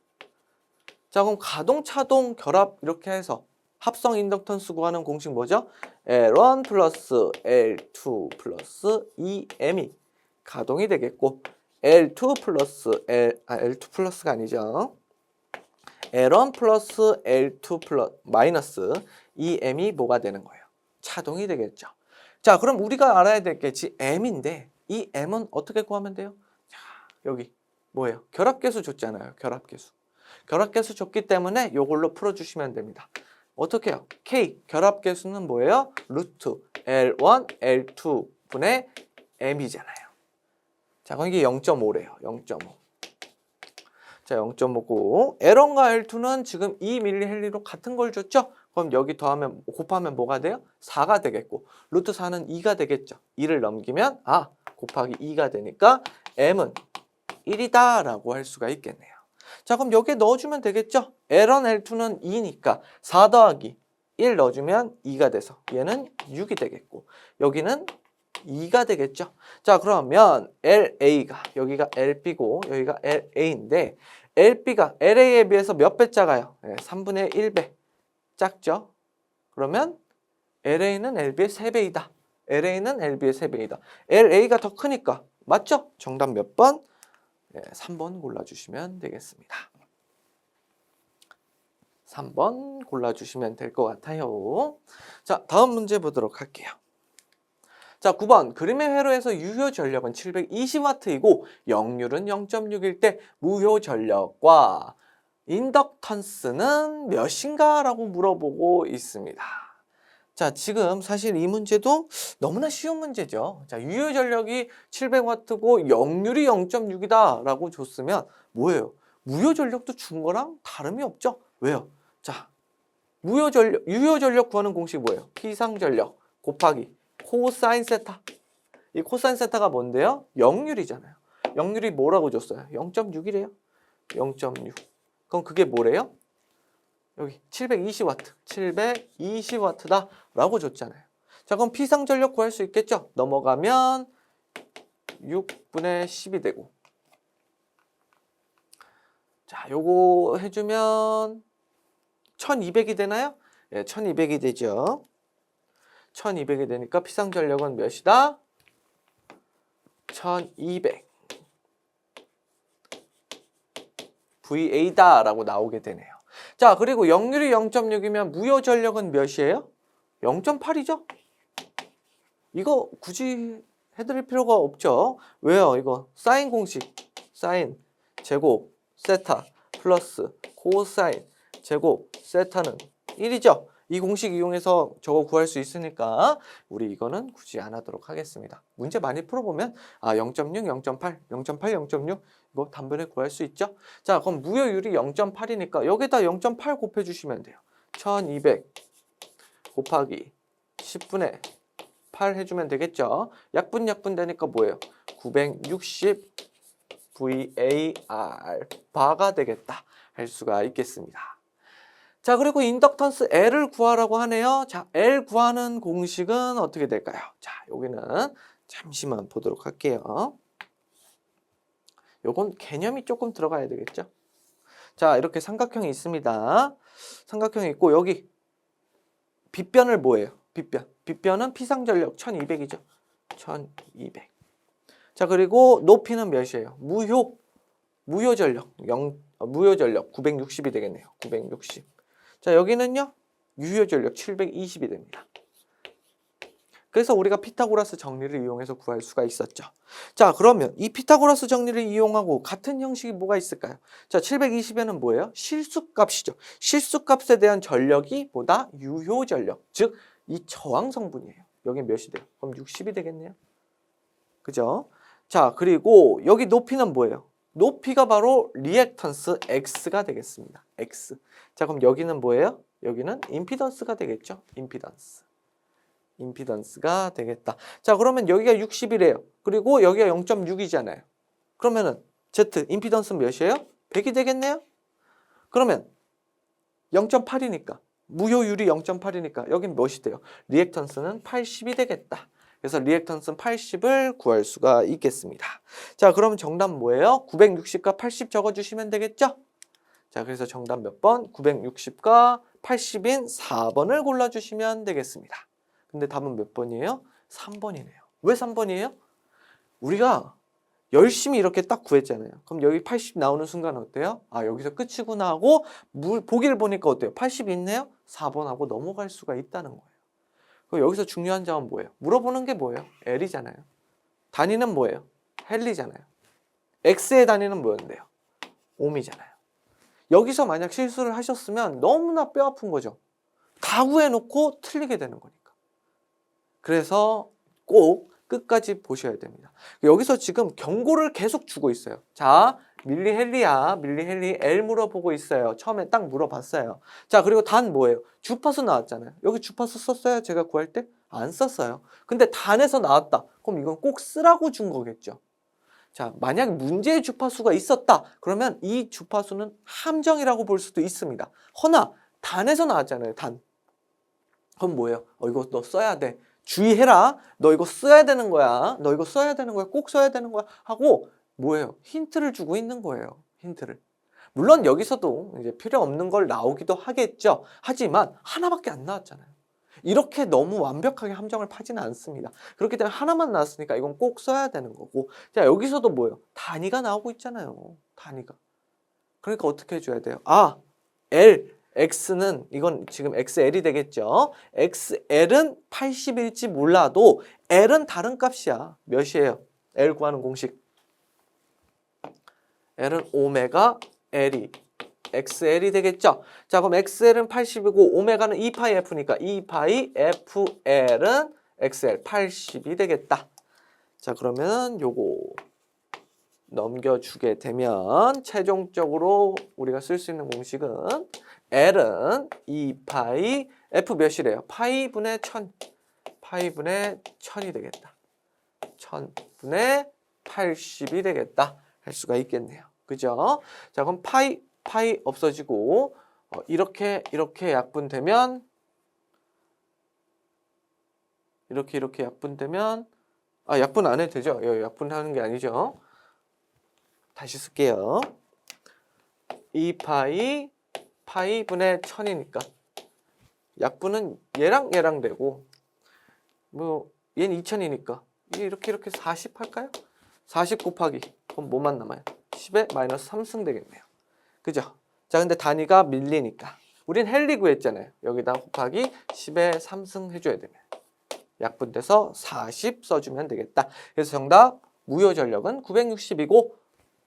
자, 그럼 가동, 차동, 결합 이렇게 해서 합성 인덕턴스 구하는 공식 뭐죠? L1 플러스 L2 플러스 EM이 가동이 되겠고, L2 플러스 L2 플러스가 아니죠. L1 플러스 L2 플러스 마이너스 EM이 뭐가 되는 거예요? 차동이 되겠죠. 자, 그럼 우리가 알아야 될 게 M인데 이 M은 어떻게 구하면 돼요? 자, 여기 뭐예요? 결합계수 줬잖아요. 결합계수. 결합계수 줬기 때문에 이걸로 풀어주시면 됩니다. 어떻게 해요? K 결합계수는 뭐예요? 루트 L1, L2 분의 M이잖아요. 자, 그럼 이게 0.5래요. 0.5. 자, 0.5고 L1과 L2는 지금 2mH로 같은 걸 줬죠? 그럼 여기 더하면 곱하면 뭐가 돼요? 4가 되겠고 루트 4는 2가 되겠죠. 2를 넘기면 곱하기 2가 되니까 M은 1이다 라고 할 수가 있겠네요. 자, 그럼 여기에 넣어주면 되겠죠? L1, L2는 2니까 4 더하기 1 넣어주면 2가 돼서 얘는 6이 되겠고 여기는 2가 되겠죠. 자, 그러면 LA가 여기가 LB고 여기가 LA인데 LB가 LA에 비해서 몇 배 작아요? 3분의 1배 작죠. 그러면 LA는 LB의 3배이다. LA는 LB의 3배이다. LA가 더 크니까 맞죠? 정답 몇 번? 3번 골라주시면 되겠습니다. 3번 골라주시면 될 것 같아요. 자, 다음 문제 보도록 할게요. 자, 9번. 그림의 회로에서 유효 전력은 720W이고 역률은 0.6일 때 무효 전력과 인덕턴스는 몇인가? 라고 물어보고 있습니다. 자, 지금 사실 이 문제도 너무나 쉬운 문제죠. 자, 유효 전력이 700W고 역률이 0.6이다 라고 줬으면 뭐예요? 무효 전력도 준 거랑 다름이 없죠? 왜요? 자, 유효 전력 구하는 공식 뭐예요? 피상 전력 곱하기 코사인 세타. 이 코사인 세타가 뭔데요? 역률이잖아요. 역률이 뭐라고 줬어요? 0.6이래요. 0.6. 그럼 그게 뭐래요? 여기 720W, 720W다 라고 줬잖아요. 자, 그럼 피상전력 구할 수 있겠죠? 넘어가면 6분의 10이 되고. 자, 요거 해주면 1200이 되나요? 예, 1200이 되죠. 1200이 되니까 피상전력은 몇이다? 1200 VA다 라고 나오게 되네요. 자, 그리고 역률이 0.6이면 무효 전력은 몇이에요? 0.8이죠? 이거 굳이 해드릴 필요가 없죠. 왜요? 이거 사인 공식, 사인 제곱 세타 플러스 코사인 제곱 세타는 1이죠. 이 공식 이용해서 저거 구할 수 있으니까 우리 이거는 굳이 안 하도록 하겠습니다. 문제 많이 풀어보면 0.6, 0.8, 0.8, 0.6 이거 단번에 구할 수 있죠. 자, 그럼 무효율이 0.8이니까 여기다 0.8 곱해주시면 돼요. 1200 곱하기 10분의 8 해주면 되겠죠. 약분 되니까 뭐예요? 960 VAR 바가 되겠다 할 수가 있겠습니다. 자, 그리고 인덕턴스 L을 구하라고 하네요. 자, L 구하는 공식은 어떻게 될까요? 자, 여기는 잠시만 보도록 할게요. 요건 개념이 조금 들어가야 되겠죠. 자, 이렇게 삼각형이 있습니다. 삼각형이 있고 여기 빗변을 뭐예요? 빗변은 피상전력 1200이죠. 1200. 자, 그리고 높이는 몇이에요? 무효전력 960이 되겠네요. 960. 자, 여기는요. 유효전력 720이 됩니다. 그래서 우리가 피타고라스 정리를 이용해서 구할 수가 있었죠. 자, 그러면 이 피타고라스 정리를 이용하고 같은 형식이 뭐가 있을까요? 자, 720에는 뭐예요? 실수값이죠. 실수값에 대한 전력이 뭐다? 유효전력. 즉, 이 저항 성분이에요. 여기 몇이 돼요? 그럼 60이 되겠네요. 그죠? 자, 그리고 여기 높이는 뭐예요? 높이가 바로 리액턴스 X가 되겠습니다. X. 자, 그럼 여기는 뭐예요? 여기는 임피던스가 되겠죠? 임피던스가 되겠다. 자, 그러면 여기가 60이래요. 그리고 여기가 0.6이잖아요. 그러면은 Z, 임피던스는 몇이에요? 100이 되겠네요? 그러면 0.8이니까, 무효율이 0.8이니까 여긴 몇이 돼요? 리액턴스는 80이 되겠다. 그래서 리액턴스는 80을 구할 수가 있겠습니다. 자, 그러면 정답 뭐예요? 960과 80 적어주시면 되겠죠? 자, 그래서 정답 몇 번? 960과 80인 4번을 골라주시면 되겠습니다. 근데 답은 몇 번이에요? 3번이네요. 왜 3번이에요? 우리가 열심히 이렇게 딱 구했잖아요. 그럼 여기 80 나오는 순간 어때요? 여기서 끝이구나 하고 보기를 보니까 어때요? 80 있네요? 4번하고 넘어갈 수가 있다는 거예요. 그럼 여기서 중요한 점은 뭐예요? 물어보는 게 뭐예요? L이잖아요. 단위는 뭐예요? 헨리잖아요. X의 단위는 뭐였는데요? 옴이잖아요. 여기서 만약 실수를 하셨으면 너무나 뼈 아픈 거죠. 다 구해놓고 틀리게 되는 거니까. 그래서 꼭 끝까지 보셔야 됩니다. 여기서 지금 경고를 계속 주고 있어요. 자, 밀리 L 물어보고 있어요. 처음에 딱 물어봤어요. 자, 그리고 단 뭐예요? 주파수 나왔잖아요. 여기 주파수 썼어요? 제가 구할 때? 안 썼어요. 근데 단에서 나왔다. 그럼 이건 꼭 쓰라고 준 거겠죠. 자, 만약 문제의 주파수가 있었다. 그러면 이 주파수는 함정이라고 볼 수도 있습니다. 허나 단에서 나왔잖아요. 단. 그럼 뭐예요? 이거 너 써야 돼. 주의해라. 너 이거 써야 되는 거야. 너 이거 써야 되는 거야. 꼭 써야 되는 거야. 하고 뭐예요? 힌트를 주고 있는 거예요. 힌트를. 물론 여기서도 이제 필요 없는 걸 나오기도 하겠죠. 하지만 하나밖에 안 나왔잖아요. 이렇게 너무 완벽하게 함정을 파지는 않습니다. 그렇기 때문에 하나만 나왔으니까 이건 꼭 써야 되는 거고. 자, 여기서도 뭐예요? 단위가 나오고 있잖아요. 단위가. 그러니까 어떻게 해줘야 돼요? L. X는 이건 지금 XL이 되겠죠. XL은 80일지 몰라도 L은 다른 값이야. 몇이에요? L 구하는 공식. L은 오메가 L이 XL이 되겠죠. 자, 그럼 XL은 80이고 오메가는 2파이 F니까 2파이 FL은 XL 80이 되겠다. 자, 그러면 요거 넘겨주게 되면 최종적으로 우리가 쓸 수 있는 공식은 L은 2파이 F 몇이래요? 파이분의 1000. 파이분의 1000이 되겠다. 1000분의 80이 되겠다. 할 수가 있겠네요. 그죠? 자, 그럼 파이 없어지고 이렇게 약분되면 이렇게 약분되면 약분 안 해도 되죠? 약분하는 게 아니죠. 다시 쓸게요. 2파이 파이분의 1000이니까 약분은 얘랑 되고 뭐 얘는 2000이니까 이렇게 40 할까요? 40 곱하기 그럼 뭐만 남아요? 10에 마이너스 3승 되겠네요. 그죠? 자, 근데 단위가 밀리니까 우린 헨리 구했잖아요. 여기다 곱하기 10에 3승 해줘야 되면 약분돼서 40 써주면 되겠다. 그래서 정답 무효전력은 960이고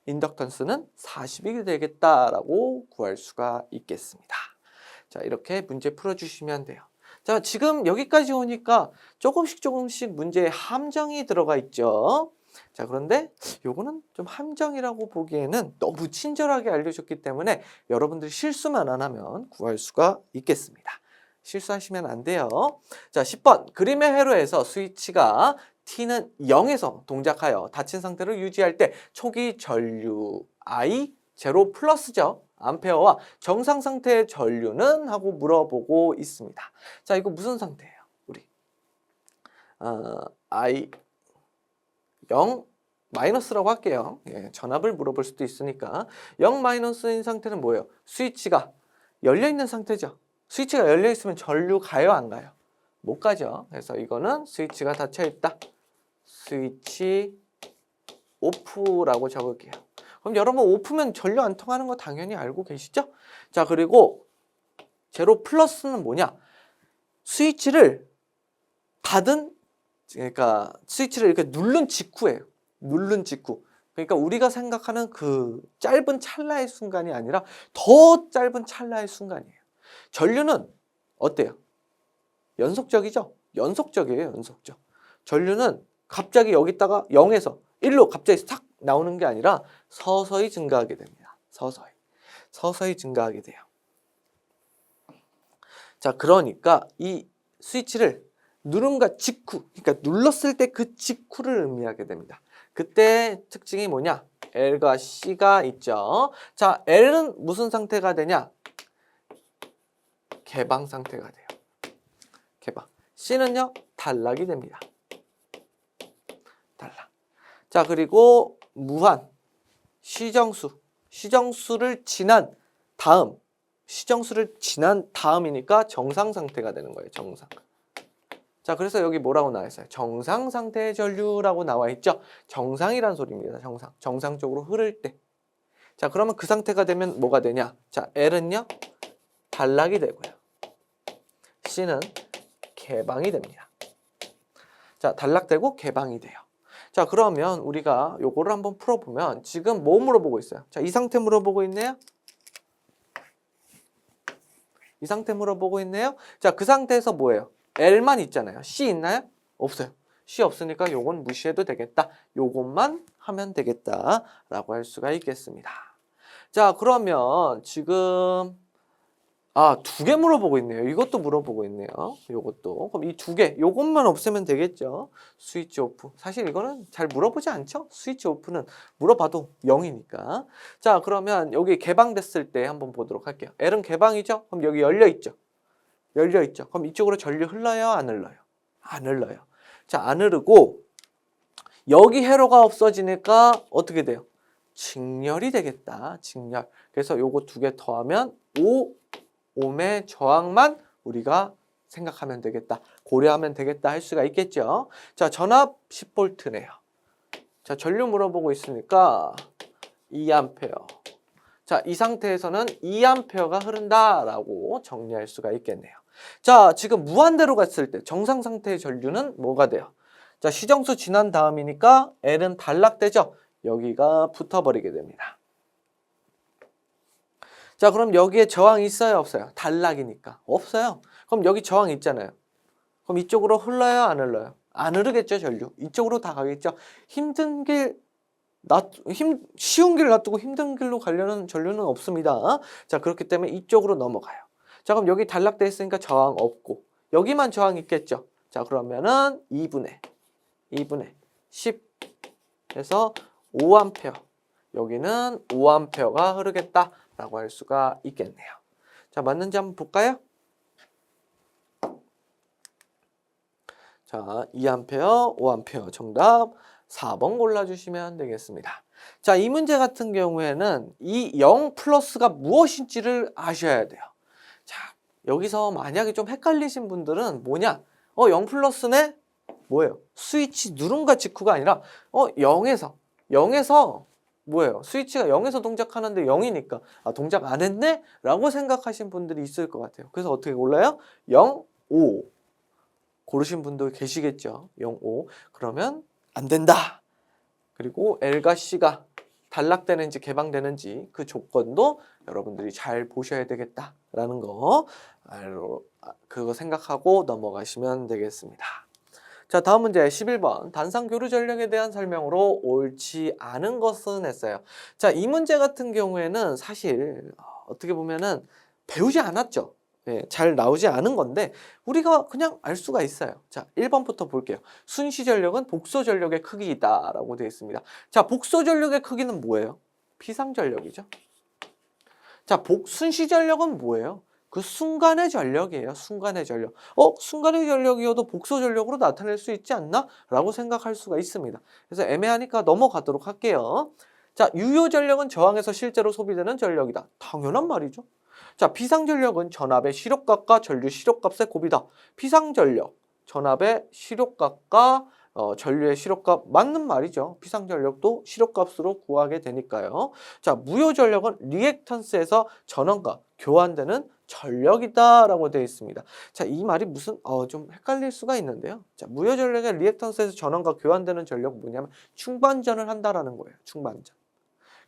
인덕턴스는 40이 되겠다라고 구할 수가 있겠습니다. 자, 이렇게 문제 풀어주시면 돼요. 자, 지금 여기까지 오니까 조금씩 문제에 함정이 들어가 있죠. 자, 그런데 요거는 좀 함정이라고 보기에는 너무 친절하게 알려줬기 때문에 여러분들이 실수만 안 하면 구할 수가 있겠습니다. 실수하시면 안 돼요. 자, 10번 그림의 회로에서 스위치가 T는 0에서 동작하여 닫힌 상태를 유지할 때 초기 전류 I 제로 플러스죠. 암페어와 정상 상태의 전류는 하고 물어보고 있습니다. 자, 이거 무슨 상태예요? 우리 I 0 마이너스라고 할게요. 예, 전압을 물어볼 수도 있으니까 0 마이너스인 상태는 뭐예요? 스위치가 열려있는 상태죠. 스위치가 열려있으면 전류 가요 안 가요? 못 가죠. 그래서 이거는 스위치가 닫혀있다. 스위치 오프라고 적을게요. 그럼 여러분 오프면 전류 안 통하는 거 당연히 알고 계시죠? 자, 그리고 제로 플러스는 뭐냐? 스위치를 닫은, 그러니까 스위치를 이렇게 누른 직후예요. 누른 직후. 그러니까 우리가 생각하는 그 짧은 찰나의 순간이 아니라 더 짧은 찰나의 순간이에요. 전류는 어때요? 연속적이죠? 연속적이에요, 연속적. 전류는 갑자기 여기다가 0에서 1로 갑자기 싹 나오는 게 아니라 서서히 증가하게 됩니다. 서서히 증가하게 돼요. 자, 그러니까 이 스위치를 누름과 직후, 그러니까 눌렀을 때 그 직후를 의미하게 됩니다. 그때 특징이 뭐냐? L과 C가 있죠. 자, L은 무슨 상태가 되냐? 개방 상태가 돼요. 개방. C는요, 단락이 됩니다. 단락. 자, 그리고 무한, 시정수를 지난 다음이니까 정상 상태가 되는 거예요. 정상. 자, 그래서 여기 뭐라고 나와 있어요? 정상 상태의 전류라고 나와 있죠. 정상이란 소리입니다. 정상 쪽으로 흐를 때. 자, 그러면 그 상태가 되면 뭐가 되냐? 자, L은요, 단락이 되고요. C는 개방이 됩니다. 자, 단락되고 개방이 돼요. 자, 그러면 우리가 요거를 한번 풀어보면 지금 뭐 물어보고 있어요? 자, 이 상태 물어보고 있네요. 이 상태 물어보고 있네요. 자, 그 상태에서 뭐예요? L만 있잖아요. C 있나요? 없어요. C 없으니까 요건 무시해도 되겠다. 요것만 하면 되겠다 라고 할 수가 있겠습니다. 자, 그러면 지금 두 개 물어보고 있네요. 이것도 물어보고 있네요. 요것도. 그럼 이 두 개, 요것만 없애면 되겠죠. 스위치 오프. 사실 이거는 잘 물어보지 않죠? 스위치 오프는 물어봐도 0이니까. 자, 그러면 여기 개방됐을 때 한번 보도록 할게요. L은 개방이죠? 그럼 여기 열려있죠? 열려있죠? 그럼 이쪽으로 전류 흘러요? 안 흘러요? 안 흘러요. 자, 안 흐르고 여기 회로가 없어지니까 어떻게 돼요? 직렬이 되겠다. 직렬. 그래서 요거 두 개 더하면 5옴의 저항만 우리가 생각하면 되겠다. 고려하면 되겠다 할 수가 있겠죠. 자, 전압 10V네요. 자, 전류 물어보고 있으니까 2A. 자, 이 상태에서는 2A가 흐른다라고 정리할 수가 있겠네요. 자, 지금 무한대로 갔을 때 정상 상태의 전류는 뭐가 돼요? 자, 시정수 지난 다음이니까 L은 단락되죠. 여기가 붙어버리게 됩니다. 자, 그럼 여기에 저항이 있어요, 없어요? 단락이니까. 없어요. 그럼 여기 저항 있잖아요. 그럼 이쪽으로 흘러요, 안 흘러요? 안 흐르겠죠, 전류. 이쪽으로 다 가겠죠. 쉬운 길 놔두고 힘든 길로 가려는 전류는 없습니다. 자, 그렇기 때문에 이쪽으로 넘어가요. 자, 그럼 여기 단락돼 있으니까 저항 없고 여기만 저항 있겠죠. 자, 그러면은 2분의 10 해서 5A. 여기는 5A가 흐르겠다라고 할 수가 있겠네요. 자, 맞는지 한번 볼까요? 자, 2A, 5A 정답 4번 골라주시면 되겠습니다. 자, 이 문제 같은 경우에는 이 0 플러스가 무엇인지를 아셔야 돼요. 자, 여기서 만약에 좀 헷갈리신 분들은 뭐냐? 0 플러스네? 뭐예요? 스위치 누름과 직후가 아니라 0에서 뭐예요? 스위치가 0에서 동작하는데 0이니까 동작 안 했네? 라고 생각하신 분들이 있을 것 같아요. 그래서 어떻게 골라요? 0, 5 고르신 분도 계시겠죠. 0, 5 그러면 안 된다. 그리고 L과 C가 단락되는지 개방되는지 그 조건도 여러분들이 잘 보셔야 되겠다라는 거 그거 생각하고 넘어가시면 되겠습니다. 자, 다음 문제 11번 단상교류 전력에 대한 설명으로 옳지 않은 것은 했어요. 자, 이 문제 같은 경우에는 사실 어떻게 보면은 배우지 않았죠. 예, 잘 나오지 않은 건데 우리가 그냥 알 수가 있어요. 자, 1번부터 볼게요. 순시 전력은 복소 전력의 크기이다라고 되어 있습니다. 자, 복소 전력의 크기는 뭐예요? 피상 전력이죠. 자, 순시 전력은 뭐예요? 그 순간의 전력이에요. 순간의 전력. 순간의 전력이어도 복소 전력으로 나타낼 수 있지 않나? 라고 생각할 수가 있습니다. 그래서 애매하니까 넘어가도록 할게요. 자, 유효 전력은 저항에서 실제로 소비되는 전력이다. 당연한 말이죠. 자, 비상전력은 전압의 시력값과 전류 시력값의 곱이다. 비상전력, 전압의 시력값과 전류의 시력값 맞는 말이죠. 비상전력도 시력값으로 구하게 되니까요. 자, 무효전력은 리액턴스에서 전원과 교환되는 전력이다라고 되어 있습니다. 자, 이 말이 무슨 좀 헷갈릴 수가 있는데요. 자, 무효전력의 리액턴스에서 전원과 교환되는 전력 뭐냐면 충반전을 한다라는 거예요. 충반전.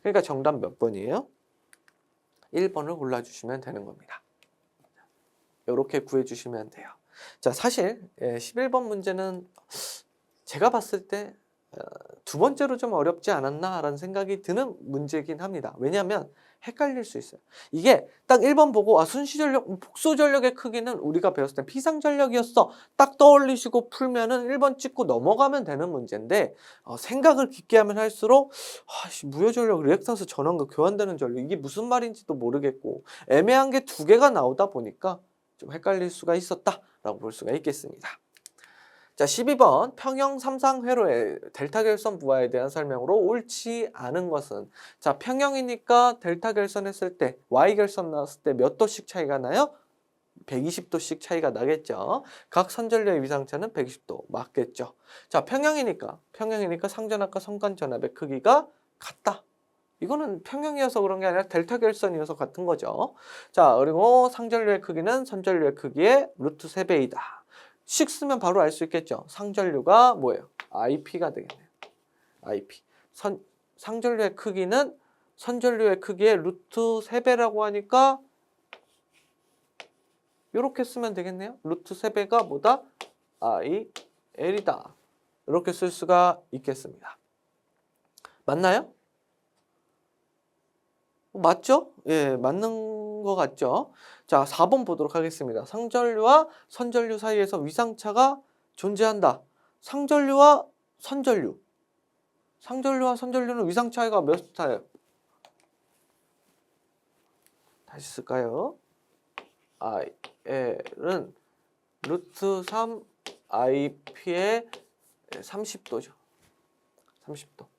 그러니까 정답 몇 번이에요? 1번을 골라주시면 되는 겁니다. 이렇게 구해주시면 돼요. 자, 사실 11번 문제는 제가 봤을 때 두 번째로 좀 어렵지 않았나라는 생각이 드는 문제이긴 합니다. 왜냐하면 헷갈릴 수 있어요. 이게 딱 1번 보고 순시전력, 복소전력의 크기는 우리가 배웠을 때 피상전력이었어. 딱 떠올리시고 풀면은 1번 찍고 넘어가면 되는 문제인데 생각을 깊게 하면 할수록 무효전력, 리액턴스 전원과 교환되는 전력 이게 무슨 말인지도 모르겠고 애매한 게 두 개가 나오다 보니까 좀 헷갈릴 수가 있었다라고 볼 수가 있겠습니다. 자, 12번 평형 삼상회로의 델타 결선 부하에 대한 설명으로 옳지 않은 것은 자, 평형이니까 델타 결선했을 때 Y 결선 나왔을 때 몇 도씩 차이가 나요? 120도씩 차이가 나겠죠. 각 선전류의 위상차는 120도 맞겠죠. 자, 평형이니까 상전압과 성간전압의 크기가 같다. 이거는 평형이어서 그런 게 아니라 델타 결선이어서 같은 거죠. 자, 그리고 상전류의 크기는 선전류의 크기의 루트 3배이다. 식 쓰면 바로 알 수 있겠죠. 상전류가 뭐예요? IP가 되겠네요. IP. 상전류의 크기는 선전류의 크기의 루트 3배라고 하니까 이렇게 쓰면 되겠네요. 루트 3배가 뭐다? IL이다. 이렇게 쓸 수가 있겠습니다. 맞나요? 맞죠? 예, 맞는 것 같죠? 자, 4번 보도록 하겠습니다. 상전류와 선전류 사이에서 위상차가 존재한다. 상전류와 선전류. 상전류와 선전류는 위상차이가 몇 차예요? 다시 쓸까요? IL은 루트 3 IP의 30도죠. 30도.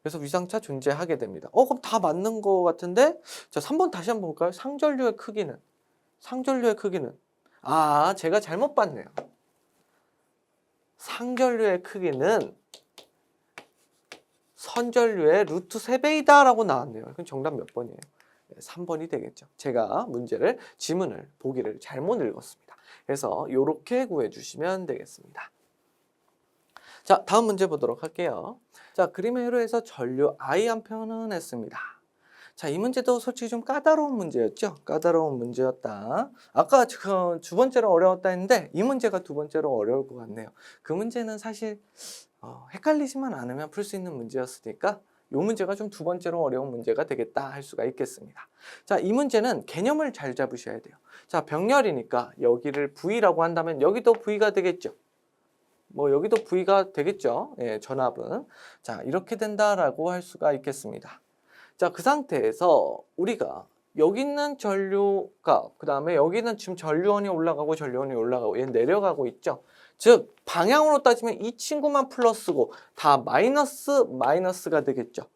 그래서 위상차 존재하게 됩니다. 그럼 다 맞는 거 같은데? 자, 3번 다시 한번 볼까요? 상전류의 크기는. 제가 잘못 봤네요. 상전류의 크기는 선전류의 루트 3배이다 라고 나왔네요. 그럼 정답 몇 번이에요? 3번이 되겠죠. 제가 지문을 보기를 잘못 읽었습니다. 그래서 이렇게 구해주시면 되겠습니다. 자, 다음 문제 보도록 할게요. 자, 그림의 회로에서 전류 I 한 편은 했습니다. 자, 이 문제도 솔직히 좀 까다로운 문제였죠. 까다로운 문제였다. 아까 두 번째로 어려웠다 했는데 이 문제가 두 번째로 어려울 것 같네요. 그 문제는 사실 헷갈리지만 않으면 풀 수 있는 문제였으니까 이 문제가 좀 두 번째로 어려운 문제가 되겠다 할 수가 있겠습니다. 자, 이 문제는 개념을 잘 잡으셔야 돼요. 자, 병렬이니까 여기를 V라고 한다면 여기도 V가 되겠죠. 여기도 V가 되겠죠. 예, 전압은. 자, 이렇게 된다라고 할 수가 있겠습니다. 자, 그 상태에서 우리가 여기 있는 전류가 그 다음에 여기는 지금 전류원이 올라가고 얘 내려가고 있죠. 즉 방향으로 따지면 이 친구만 플러스고 다 마이너스가 되겠죠.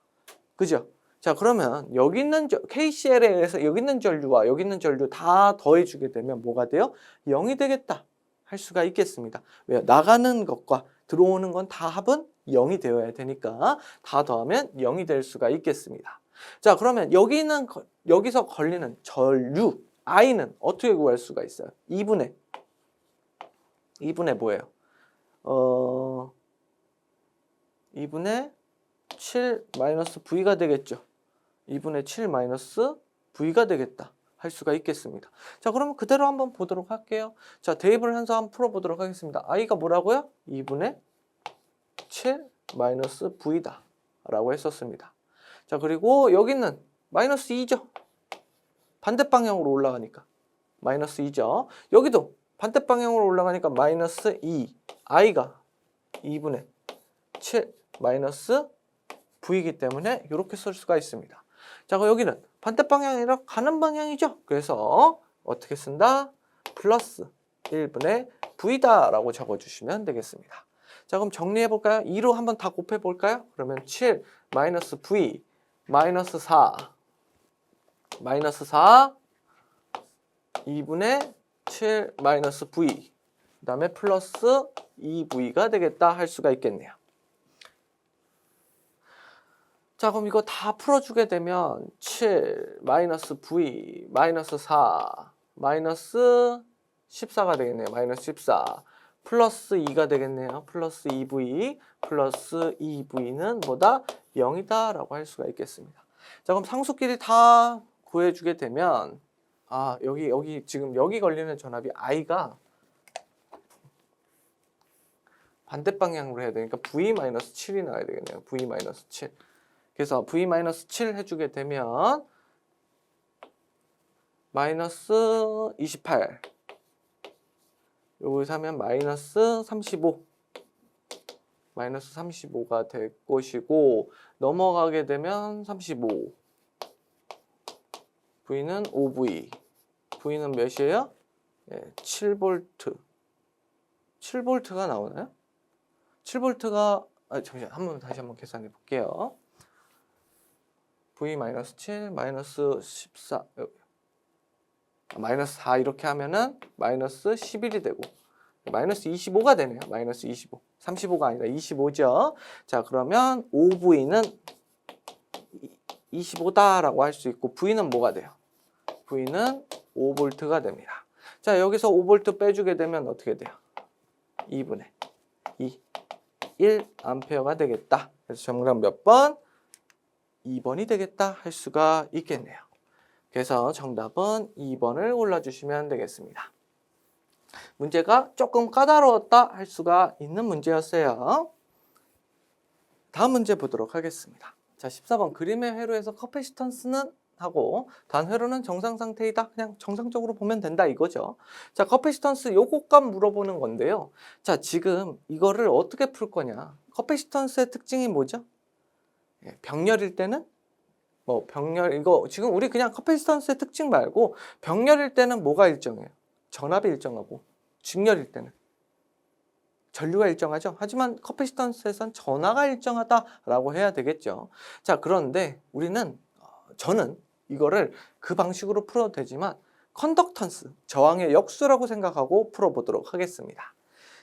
그죠? 자, 그러면 여기 있는 KCL에 의해서 여기 있는 전류와 여기 있는 전류 다 더해주게 되면 뭐가 돼요? 0이 되겠다 할 수가 있겠습니다. 왜요? 나가는 것과 들어오는 건 다 합은 0이 되어야 되니까 다 더하면 0이 될 수가 있겠습니다. 자, 그러면 여기서 걸리는 전류 I는 어떻게 구할 수가 있어요? 2분의 뭐예요? 2분의 7 마이너스 V가 되겠죠. 2분의 7 마이너스 V가 되겠다 할 수가 있겠습니다. 자, 그러면 그대로 한번 보도록 할게요. 자, 대입을 해서 한번 풀어보도록 하겠습니다. i가 뭐라고요? 2분의 7 마이너스 V다 라고 했었습니다. 자, 그리고 여기는 마이너스 2죠. 반대 방향으로 올라가니까 마이너스 2죠. 여기도 반대 방향으로 올라가니까 마이너스 2. i가 2분의 7 마이너스 V이기 때문에 이렇게 쓸 수가 있습니다. 자, 그럼 여기는 반대 방향이 아니라 가는 방향이죠. 그래서 어떻게 쓴다? 플러스 1분의 V다 라고 적어주시면 되겠습니다. 자, 그럼 정리해볼까요? 2로 한번 다 곱해볼까요? 그러면 7 마이너스 V 마이너스 4 2분의 7 마이너스 V 그 다음에 플러스 2V가 되겠다 할 수가 있겠네요. 자, 그럼 이거 다 풀어주게 되면 7 마이너스 V 마이너스 4 마이너스 14가 되겠네요. 마이너스 14 플러스 2가 되겠네요. 플러스 2V 플러스 2V는 뭐다? 0이다 라고 할 수가 있겠습니다. 자, 그럼 상수끼리 다 구해주게 되면 여기 지금 여기 걸리는 전압이 i가 반대 방향으로 해야 되니까 V-7이 나와야 되겠네요. V-7. 그래서 V-7 해주게 되면 마이너스 28 여기서 하면 마이너스 35 마이너스 35가 될 것이고 넘어가게 되면 35 V는 5V V는 몇이에요? 네, 7V 7V가 나오나요? 7V가 잠시만 다시 한번 계산해 볼게요. V-7 마이너스 14 마이너스 4 이렇게 하면은 마이너스 11이 되고 마이너스 25가 되네요. 마이너스 25 35가 아니라 25죠. 자, 그러면 5V는 25다 라고 할 수 있고 V는 뭐가 돼요? V는 5V가 됩니다. 자, 여기서 5V 빼주게 되면 어떻게 돼요? 2분의 2 1A가 되겠다. 그래서 정답 몇 번? 2번이 되겠다 할 수가 있겠네요. 그래서 정답은 2번을 골라주시면 되겠습니다. 문제가 조금 까다로웠다 할 수가 있는 문제였어요. 다음 문제 보도록 하겠습니다. 자, 14번 그림의 회로에서 커패시턴스는 하고 단회로는 정상 상태이다. 그냥 정상적으로 보면 된다 이거죠. 자, 커패시턴스 요것값 물어보는 건데요. 자, 지금 이거를 어떻게 풀 거냐. 커패시턴스의 특징이 뭐죠? 병렬일 때는 병렬 이거 지금 우리 그냥 커패시턴스의 특징 말고 병렬일 때는 뭐가 일정해요? 전압이 일정하고 직렬일 때는 전류가 일정하죠. 하지만 커패시턴스에선 전하가 일정하다라고 해야 되겠죠. 자, 그런데 저는 이거를 그 방식으로 풀어도 되지만 컨덕턴스, 저항의 역수라고 생각하고 풀어보도록 하겠습니다.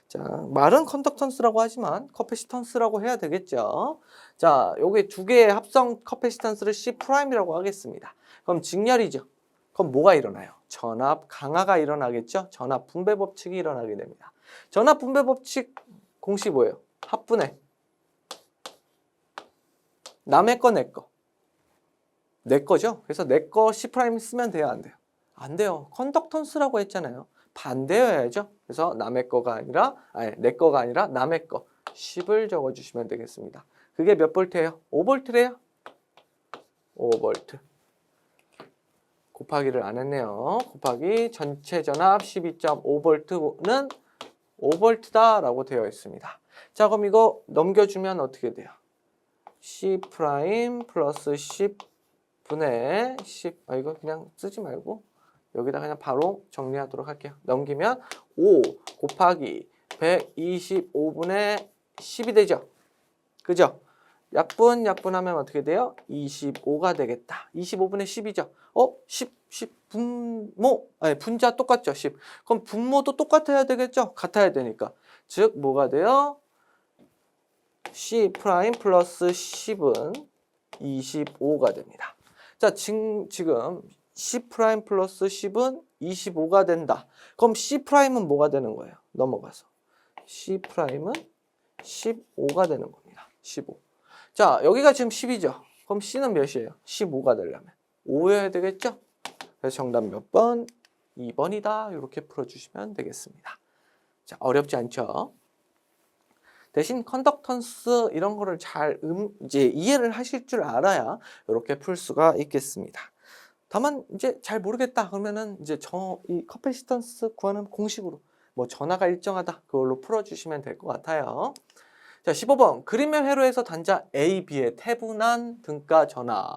자, 말은 컨덕턴스라고 하지만 커패시턴스라고 해야 되겠죠. 자, 요게 두 개의 합성 커패시턴스를 C'이라고 하겠습니다. 그럼 직렬이죠. 그럼 뭐가 일어나요? 전압 강화가 일어나겠죠. 전압 분배 법칙이 일어나게 됩니다. 전압 분배 법칙 공식 뭐예요? 합분해 남의 거 내 거. 내 거죠. 그래서 내 거 C' 쓰면 돼요, 안 돼요? 안 돼요. 컨덕턴스라고 했잖아요. 반대여야죠. 그래서 남의 거가 아니라 내 거가 아니라 남의 거 10을 적어주시면 되겠습니다. 그게 몇 볼트예요? 5볼트래요. 5볼트. 곱하기를 안 했네요. 곱하기 전체 전압 12.5볼트는 5볼트다라고 되어 있습니다. 자, 그럼 이거 넘겨주면 어떻게 돼요? C' 플러스 10분의 10. 이거 그냥 쓰지 말고 여기다 그냥 바로 정리하도록 할게요. 넘기면 5 곱하기 125분의 10이 되죠. 그죠? 약분하면 어떻게 돼요? 25가 되겠다. 25분의 10이죠. 10 분모. 분자 똑같죠. 10. 그럼 분모도 똑같아야 되겠죠? 같아야 되니까. 즉 뭐가 돼요? C' 플러스 10은 25가 됩니다. 자, 지금 C' 플러스 10은 25가 된다. 그럼 C'은 뭐가 되는 거예요? 넘어가서 C'은 15가 되는 겁니다. 15. 자, 여기가 지금 10이죠. 그럼 C는 몇이에요? 15가 되려면 5여야 되겠죠? 그래서 정답 몇 번? 2번이다. 이렇게 풀어주시면 되겠습니다. 자, 어렵지 않죠? 대신 컨덕턴스 이런 거를 잘 이제 이해를 하실 줄 알아야 이렇게 풀 수가 있겠습니다. 다만 이제 잘 모르겠다 그러면은 이제 이 커패시턴스 구하는 공식으로 뭐 전하가 일정하다 그걸로 풀어주시면 될 것 같아요. 자, 15번 그림의 회로에서 단자 A, B의 태분한 등가 전하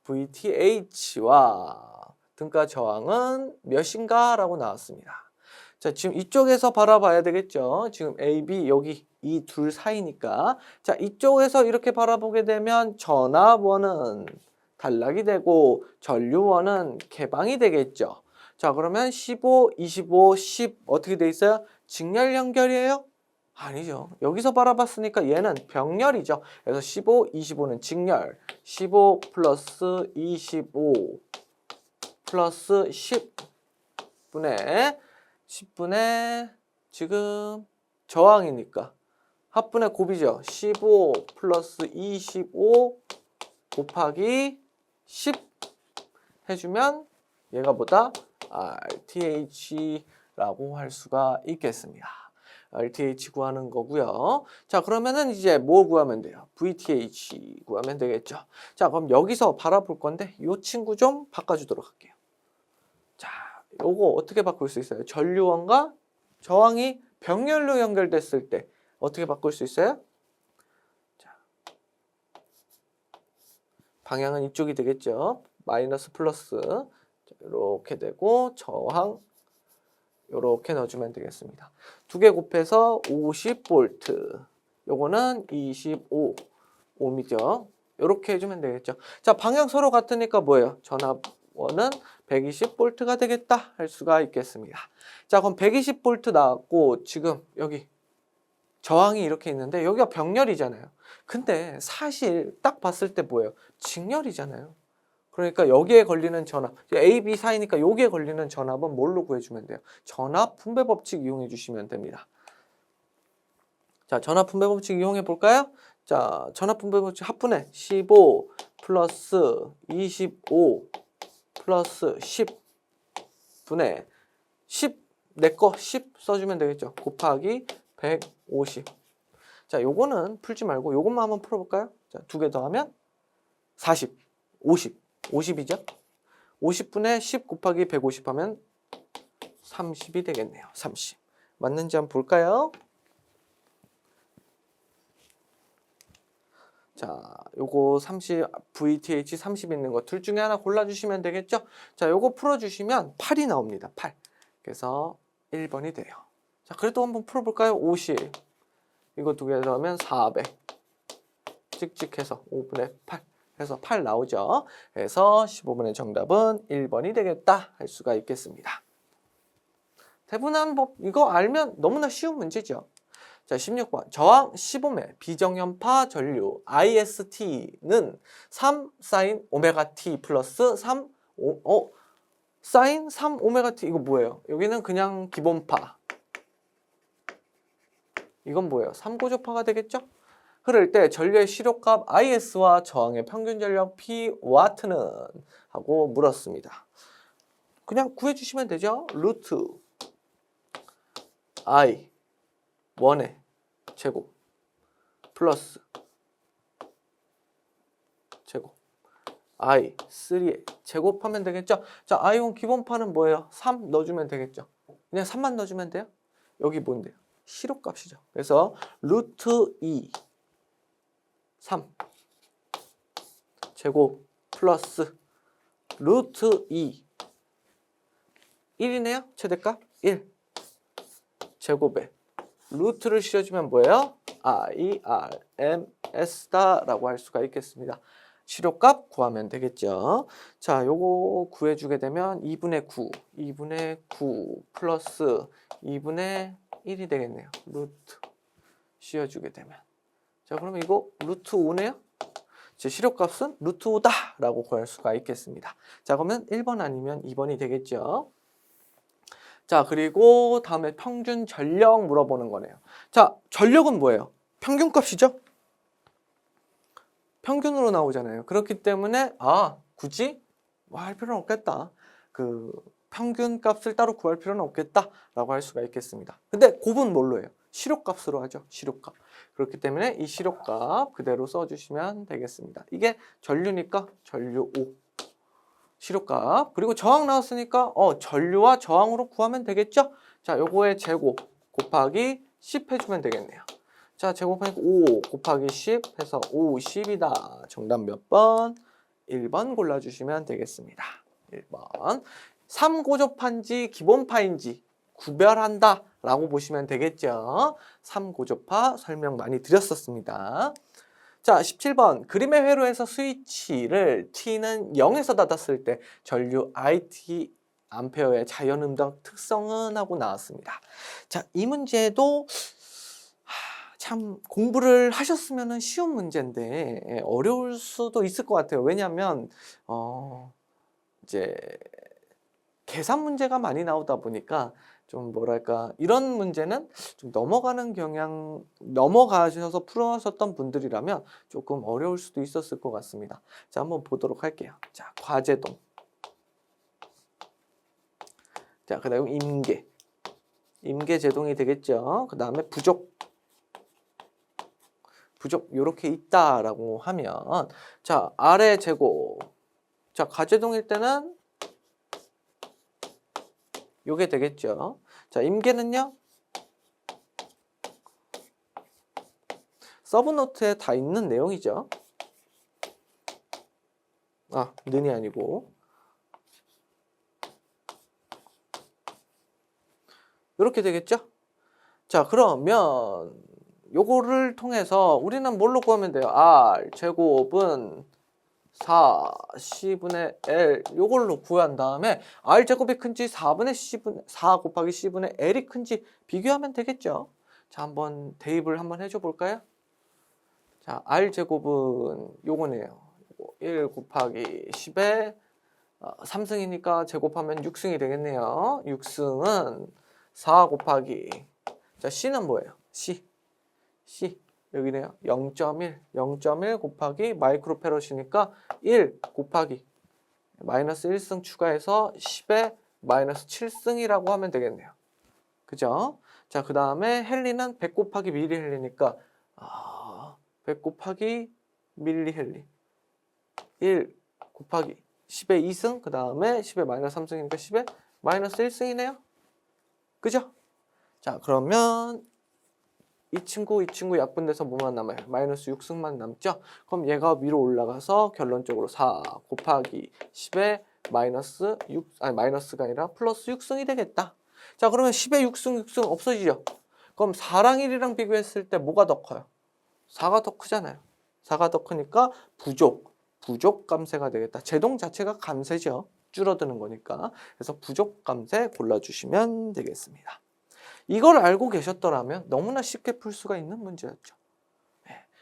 VTH와 등가 저항은 몇인가? 라고 나왔습니다. 자, 지금 이쪽에서 바라봐야 되겠죠. 지금 A, B 여기 이 둘 사이니까 자, 이쪽에서 이렇게 바라보게 되면 전압원은 단락이 되고 전류원은 개방이 되겠죠. 자, 그러면 15, 25, 10 어떻게 돼 있어요? 직렬 연결이에요? 아니죠. 여기서 바라봤으니까 얘는 병렬이죠. 그래서 15, 25는 직렬. 15 플러스 25 플러스 10분의 지금 저항이니까 합분의 곱이죠. 15 플러스 25 곱하기 10 해주면 얘가 보다 RTH라고 할 수가 있겠습니다. RTH 구하는 거고요. 자, 그러면은 이제 뭐 구하면 돼요? VTH 구하면 되겠죠. 자, 그럼 여기서 바라볼 건데 이 친구 좀 바꿔주도록 할게요. 자, 요거 어떻게 바꿀 수 있어요? 전류원과 저항이 병렬로 연결됐을 때 어떻게 바꿀 수 있어요? 자, 방향은 이쪽이 되겠죠. 마이너스 플러스 이렇게 되고 저항 이렇게 넣어주면 되겠습니다. 두 개 곱해서 50V 요거는 25 ohm이죠. 이렇게 해주면 되겠죠. 자, 방향 서로 같으니까 뭐예요? 전압원은 120V가 되겠다 할 수가 있겠습니다. 자, 그럼 120V 나왔고 지금 여기 저항이 이렇게 있는데 여기가 병렬이잖아요. 근데 사실 딱 봤을 때 뭐예요? 직렬이잖아요. 그러니까 여기에 걸리는 전압, A, B 사이니까 여기에 걸리는 전압은 뭘로 구해주면 돼요? 전압 분배 법칙 이용해 주시면 됩니다. 자, 전압 분배 법칙 이용해 볼까요? 자, 전압 분배 법칙 합분해 15 플러스 25 플러스 10분의 10 내 거 10 써주면 되겠죠. 곱하기 150. 자, 요거는 풀지 말고 요것만 한번 풀어볼까요? 자, 두 개 더하면 40, 50. 50이죠? 50분의 10 곱하기 150 하면 30이 되겠네요. 30. 맞는지 한번 볼까요? 자, 요거 30, VTH 30 있는 거 둘 중에 하나 골라주시면 되겠죠? 자, 요거 풀어주시면 8이 나옵니다. 8. 그래서 1번이 돼요. 자, 그래도 한번 풀어볼까요? 50. 이거 두 개 더하면 400. 찍찍해서 5분의 8. 그래서 8 나오죠. 그래서 15번의 정답은 1번이 되겠다 할 수가 있겠습니다. 대분한 법 이거 알면 너무나 쉬운 문제죠. 자, 16번 저항 15매 비정연파 전류 IST는 3 사인 오메가 T 플러스 3 사인 3 오메가 T 이거 뭐예요? 여기는 그냥 기본파. 이건 뭐예요? 3고조파가 되겠죠? 그럴 때 전류의 시료값 IS와 저항의 평균 전력 P 와트는 하고 물었습니다. 그냥 구해주시면 되죠. 루트 I 1의 제곱 플러스 제곱 I 3의 제곱하면 되겠죠. 자, I1 기본파는 뭐예요? 3 넣어주면 되겠죠. 그냥 3만 넣어주면 돼요. 여기 뭔데요? 시료값이죠. 그래서 루트 2 3 제곱 플러스 루트 2 1이네요. 최대값 1 제곱에 루트를 실어주면 뭐예요? IRMS다라고 할 수가 있겠습니다. 시료값 구하면 되겠죠. 자, 요거 구해주게 되면 2분의 9 플러스 2분의 1이 되겠네요. 루트 씌워주게 되면. 자, 그러면 이거 루트 5네요? 제 시료값은 루트 5다 라고 구할 수가 있겠습니다. 자, 그러면 1번 아니면 2번이 되겠죠. 자, 그리고 다음에 평균 전력 물어보는 거네요. 자, 전력은 뭐예요? 평균값이죠? 평균으로 나오잖아요. 그렇기 때문에 굳이 뭐 할 필요는 없겠다. 그 평균 값을 따로 구할 필요는 없겠다라고 할 수가 있겠습니다. 근데 곱은 뭘로 해요? 시료값으로 하죠. 시료값. 그렇기 때문에 이 시료값 그대로 써주시면 되겠습니다. 이게 전류니까 전류 5. 시료값. 그리고 저항 나왔으니까 전류와 저항으로 구하면 되겠죠? 자, 요거의 제곱 곱하기 10 해주면 되겠네요. 자, 제곱하니까 5 곱하기 10 해서 50이다. 정답 몇 번? 1번 골라주시면 되겠습니다. 1번. 3고접파인지 기본파인지 구별한다 라고 보시면 되겠죠. 3고접파 설명 많이 드렸었습니다. 자, 17번. 그림의 회로에서 스위치를 T는 0에서 닫았을 때 전류 IT 암페어의 자연음당 특성은 하고 나왔습니다. 자, 이 문제도 참 공부를 하셨으면 쉬운 문제인데 어려울 수도 있을 것 같아요. 왜냐하면 이제 계산 문제가 많이 나오다 보니까 좀 뭐랄까 이런 문제는 좀 넘어가셔서 풀어하셨던 분들이라면 조금 어려울 수도 있었을 것 같습니다. 자, 한번 보도록 할게요. 자, 과제동. 자, 그 다음 임계 제동이 되겠죠. 그 다음에 부족 요렇게 있다라고 하면 자, 아래 제곱. 자, 과제동일 때는 요게 되겠죠. 자, 임계는요. 서브노트에 다 있는 내용이죠. 는이 아니고. 이렇게 되겠죠. 자, 그러면 요거를 통해서 우리는 뭘로 구하면 돼요? R 제곱은 4 C분의 L 요걸로 구한 다음에 R 제곱이 큰지 4 곱하기 C분의 L이 큰지 비교하면 되겠죠. 자, 한번 대입을 한번 해줘 볼까요? 자, R 제곱은 요거네요. 1 곱하기 10에 3승이니까 제곱하면 6승이 되겠네요. 6승은 4 곱하기 자, C는 뭐예요? C 여기네요. 0.1 곱하기 마이크로페럿이니까 1 곱하기 마이너스 1승 추가해서 10에 마이너스 7승이라고 하면 되겠네요. 그죠? 자, 그 다음에 헬리는 100 곱하기 미리 헬리니까 100 곱하기 밀리 헬리 1 곱하기 10에 2승 그 다음에 10에 마이너스 3승이니까 10에 마이너스 1승이네요. 그죠? 자, 그러면 이 친구 약분돼서 뭐만 남아요? 마이너스 6승만 남죠? 그럼 얘가 위로 올라가서 결론적으로 4 곱하기 10에 마이너스가 아니라 플러스 6승이 되겠다. 자, 그러면 10에 6승 없어지죠? 그럼 4랑 1이랑 비교했을 때 뭐가 더 커요? 4가 더 크잖아요. 4가 더 크니까 부족 감쇄가 되겠다. 제동 자체가 감쇄죠. 줄어드는 거니까. 그래서 부족 감쇄 골라주시면 되겠습니다. 이걸 알고 계셨더라면 너무나 쉽게 풀 수가 있는 문제였죠.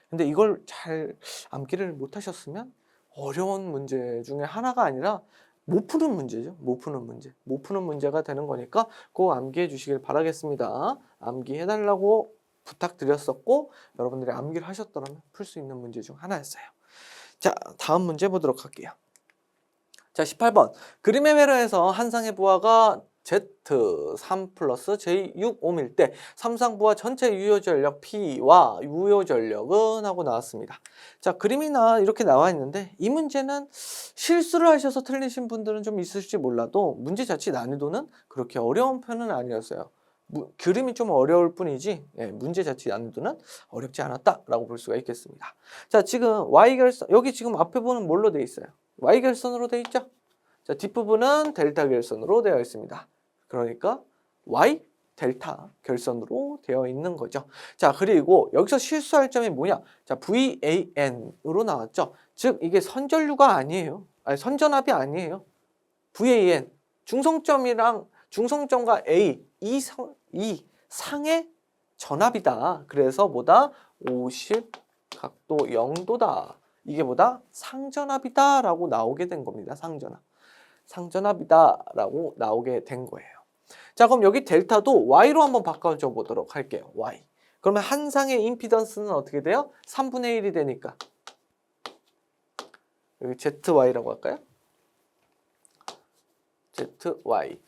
근데 이걸 잘 암기를 못하셨으면 어려운 문제 중에 하나가 아니라 못 푸는 문제죠. 못 푸는 문제가 되는 거니까 그거 암기해 주시길 바라겠습니다. 암기해달라고 부탁드렸었고 여러분들이 암기를 하셨더라면 풀 수 있는 문제 중 하나였어요. 자, 다음 문제 보도록 할게요. 자, 18번. 그림의 회로에서 한상의 부하가 Z3 플러스 J6 옴일 때 삼상부하 전체 유효전력 P와 유효전력은 하고 나왔습니다. 자, 그림이 이렇게 나와 있는데 이 문제는 실수를 하셔서 틀리신 분들은 좀 있을지 몰라도 문제 자체 난이도는 그렇게 어려운 편은 아니었어요. 그림이 좀 어려울 뿐이지 문제 자체 난이도는 어렵지 않았다라고 볼 수가 있겠습니다. 자, 지금 Y결선 여기 지금 앞에 보는 뭘로 되어 있어요? Y결선으로 되어 있죠? 자, 뒷부분은 델타 결선으로 되어 있습니다. 그러니까 Y 델타 결선으로 되어 있는 거죠. 자, 그리고 여기서 실수할 점이 뭐냐? 자, VAN으로 나왔죠. 즉 이게 선전류가 아니에요. 선전압이 아니에요. VAN 중성점과 A 이 상의 전압이다. 그래서 뭐다? 50 각도 0도다. 이게 뭐다? 상전압이다 라고 나오게 된 겁니다. 상전압이다 라고 나오게 된 거예요. 자, 그럼 여기 델타도 Y로 한번 바꿔줘 보도록 할게요. Y. 그러면 한 상의 임피던스는 어떻게 돼요? 3분의 1이 되니까 여기 ZY라고 할까요? ZY.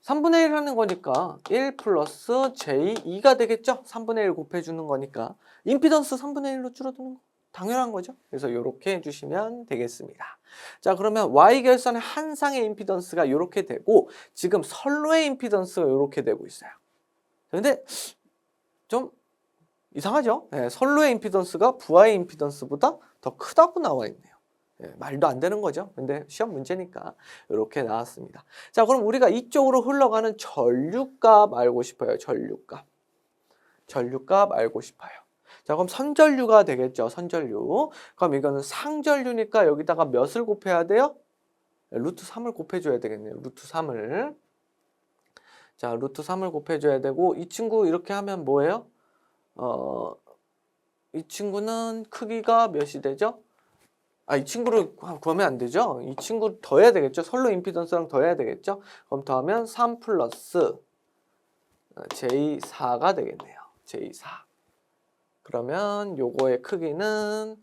3분의 1 하는 거니까 1 플러스 J2가 되겠죠? 3분의 1 곱해주는 거니까. 임피던스 3분의 1로 줄어드는 거. 당연한 거죠. 그래서 이렇게 해주시면 되겠습니다. 자, 그러면 Y결선의 한 상의 임피던스가 이렇게 되고 지금 선로의 임피던스가 이렇게 되고 있어요. 근데 좀 이상하죠? 네, 선로의 임피던스가 부하의 임피던스보다 더 크다고 나와 있네요. 네, 말도 안 되는 거죠. 근데 시험 문제니까 이렇게 나왔습니다. 자, 그럼 우리가 이쪽으로 흘러가는 전류값 알고 싶어요. 전류값. 전류값 알고 싶어요. 자, 그럼 선전류가 되겠죠. 선전류. 그럼 이거는 상전류니까 여기다가 몇을 곱해야 돼요? 루트 3을 곱해줘야 되겠네요. 루트 3을. 자, 루트 3을 곱해줘야 되고 이 친구 이렇게 하면 뭐예요? 이 친구는 크기가 몇이 되죠? 이 친구를 구하면 안 되죠? 이 친구 더해야 되겠죠? 선로 임피던스랑 더해야 되겠죠? 그럼 더하면 3 플러스 J4가 되겠네요. J4. 그러면 요거의 크기는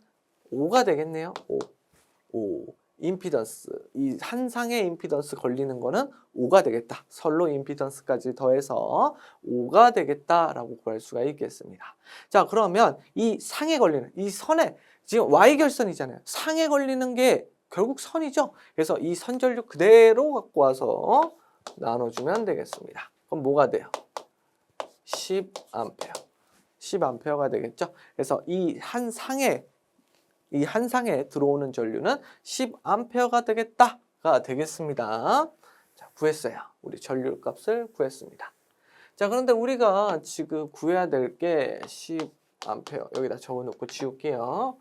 5가 되겠네요. 5. 임피던스. 이 한 상의 임피던스 걸리는 거는 5가 되겠다. 선로 임피던스까지 더해서 5가 되겠다라고 구할 수가 있겠습니다. 자, 그러면 이 상에 걸리는 이 선에 지금 Y결선이잖아요. 상에 걸리는 게 결국 선이죠. 그래서 이 선전류 그대로 갖고 와서 나눠주면 되겠습니다. 그럼 뭐가 돼요? 10A. 10A가 되겠죠. 그래서 이 한 상에 들어오는 전류는 10A가 되겠다가 되겠습니다. 자, 구했어요. 우리 전류 값을 구했습니다. 자, 그런데 우리가 지금 구해야 될 게 10A. 여기다 적어놓고 지울게요.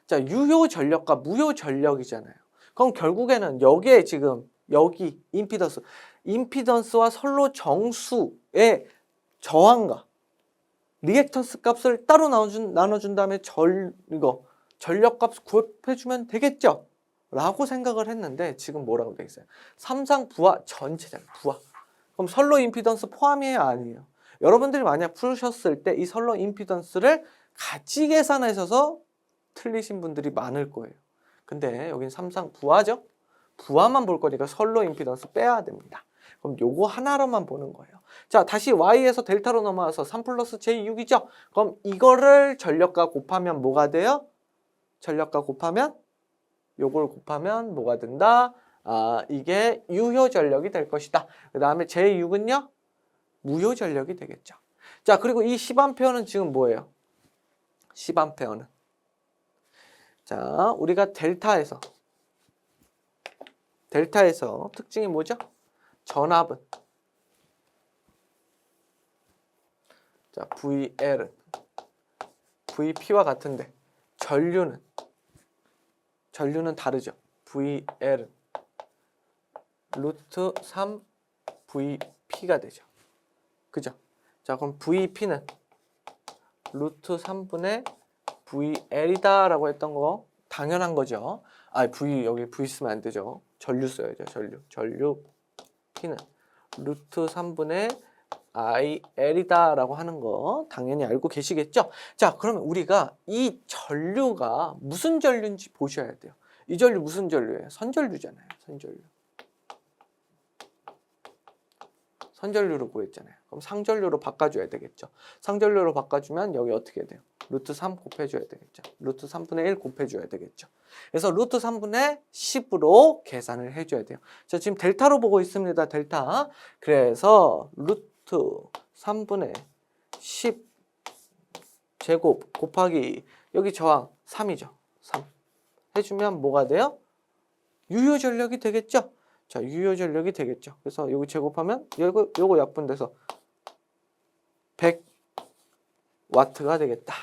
자, 유효 전력과 무효 전력이잖아요. 그럼 결국에는 여기에 지금 여기 임피던스와 선로 정수의 저항과 리액턴스 값을 따로 나눠준 다음에 전력값 구해주면 되겠죠? 라고 생각을 했는데 지금 뭐라고 되어 있어요? 삼상 부하 전체잖아요. 부하. 그럼 선로 임피던스 포함이에요? 아니에요? 여러분들이 만약 푸셨을 때 이 선로 임피던스를 같이 계산하셔서 틀리신 분들이 많을 거예요. 근데 여긴 삼상 부하죠? 부하만 볼 거니까 선로 임피던스 빼야 됩니다. 그럼 요거 하나로만 보는 거예요. 자, 다시 Y에서 델타로 넘어와서 3 플러스 J6이죠? 그럼 이거를 전력과 곱하면 뭐가 돼요? 전력과 곱하면 요걸 곱하면 뭐가 된다? 이게 유효 전력이 될 것이다. 그 다음에 J6은요? 무효 전력이 되겠죠. 자, 그리고 이 10A는 지금 뭐예요? 10A는 자, 우리가 델타에서 특징이 뭐죠? 전압은 자, VL은 VP와 같은데 전류는 다르죠. VL은 루트 3 VP가 되죠. 그죠? 자, 그럼 VP는 루트 3분의 VL이다 라고 했던 거 당연한 거죠. 여기 V 쓰면 안 되죠. 전류 써야죠. 전류 P는 루트 3분의 IL이다 라고 하는 거 당연히 알고 계시겠죠? 자, 그러면 우리가 이 전류가 무슨 전류인지 보셔야 돼요. 이 전류 무슨 전류예요? 선전류잖아요. 선전류로 구했잖아요. 그럼 상전류로 바꿔줘야 되겠죠. 상전류로 바꿔주면 여기 어떻게 돼요? 루트 3 곱해줘야 되겠죠. 루트 3분의 1 곱해줘야 되겠죠. 그래서 루트 3분의 10으로 계산을 해줘야 돼요. 자, 지금 델타로 보고 있습니다. 델타. 그래서 루트 3분의 10 제곱 곱하기 여기 저항 3이죠. 3 해주면 뭐가 돼요? 유효 전력이 되겠죠. 자, 유효 전력이 되겠죠. 그래서 여기 제곱하면 요거 약분돼서 100W가 되겠다.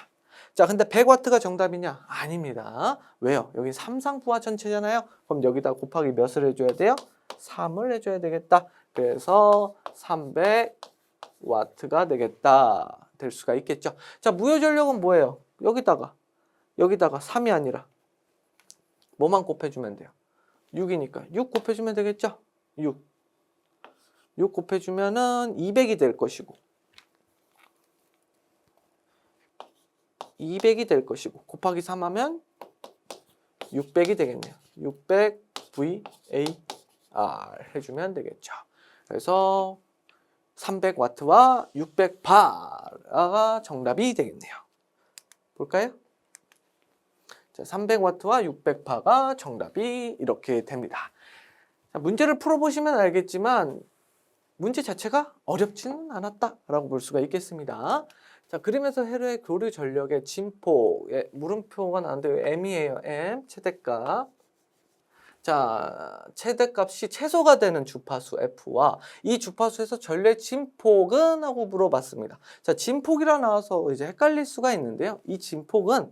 자, 근데 100W가 정답이냐? 아닙니다. 왜요? 여기 삼상 부하 전체잖아요. 그럼 여기다 곱하기 몇을 해줘야 돼요? 3을 해줘야 되겠다. 그래서 300W가 되겠다. 될 수가 있겠죠. 자, 무효 전력은 뭐예요? 여기다가 3이 아니라 뭐만 곱해주면 돼요? 6이니까 6 곱해주면 되겠죠? 6 곱해주면은 200이 될 것이고 200이 될 것이고 곱하기 3 하면 600이 되겠네요. 600VAR 해주면 되겠죠. 그래서 300W와 600바가 정답이 되겠네요. 볼까요? 자, 300W와 600바가 정답이 이렇게 됩니다. 자, 문제를 풀어보시면 알겠지만 문제 자체가 어렵지는 않았다라고 볼 수가 있겠습니다. 자, 그림에서 회로의 교류 전력의 진폭, 물음표가 나왔는데 m이에요. m 최대값. 자, 최대값이 최소가 되는 주파수 F와 이 주파수에서 전류의 진폭은 하고 물어봤습니다. 자, 진폭이라 나와서 이제 헷갈릴 수가 있는데요. 이 진폭은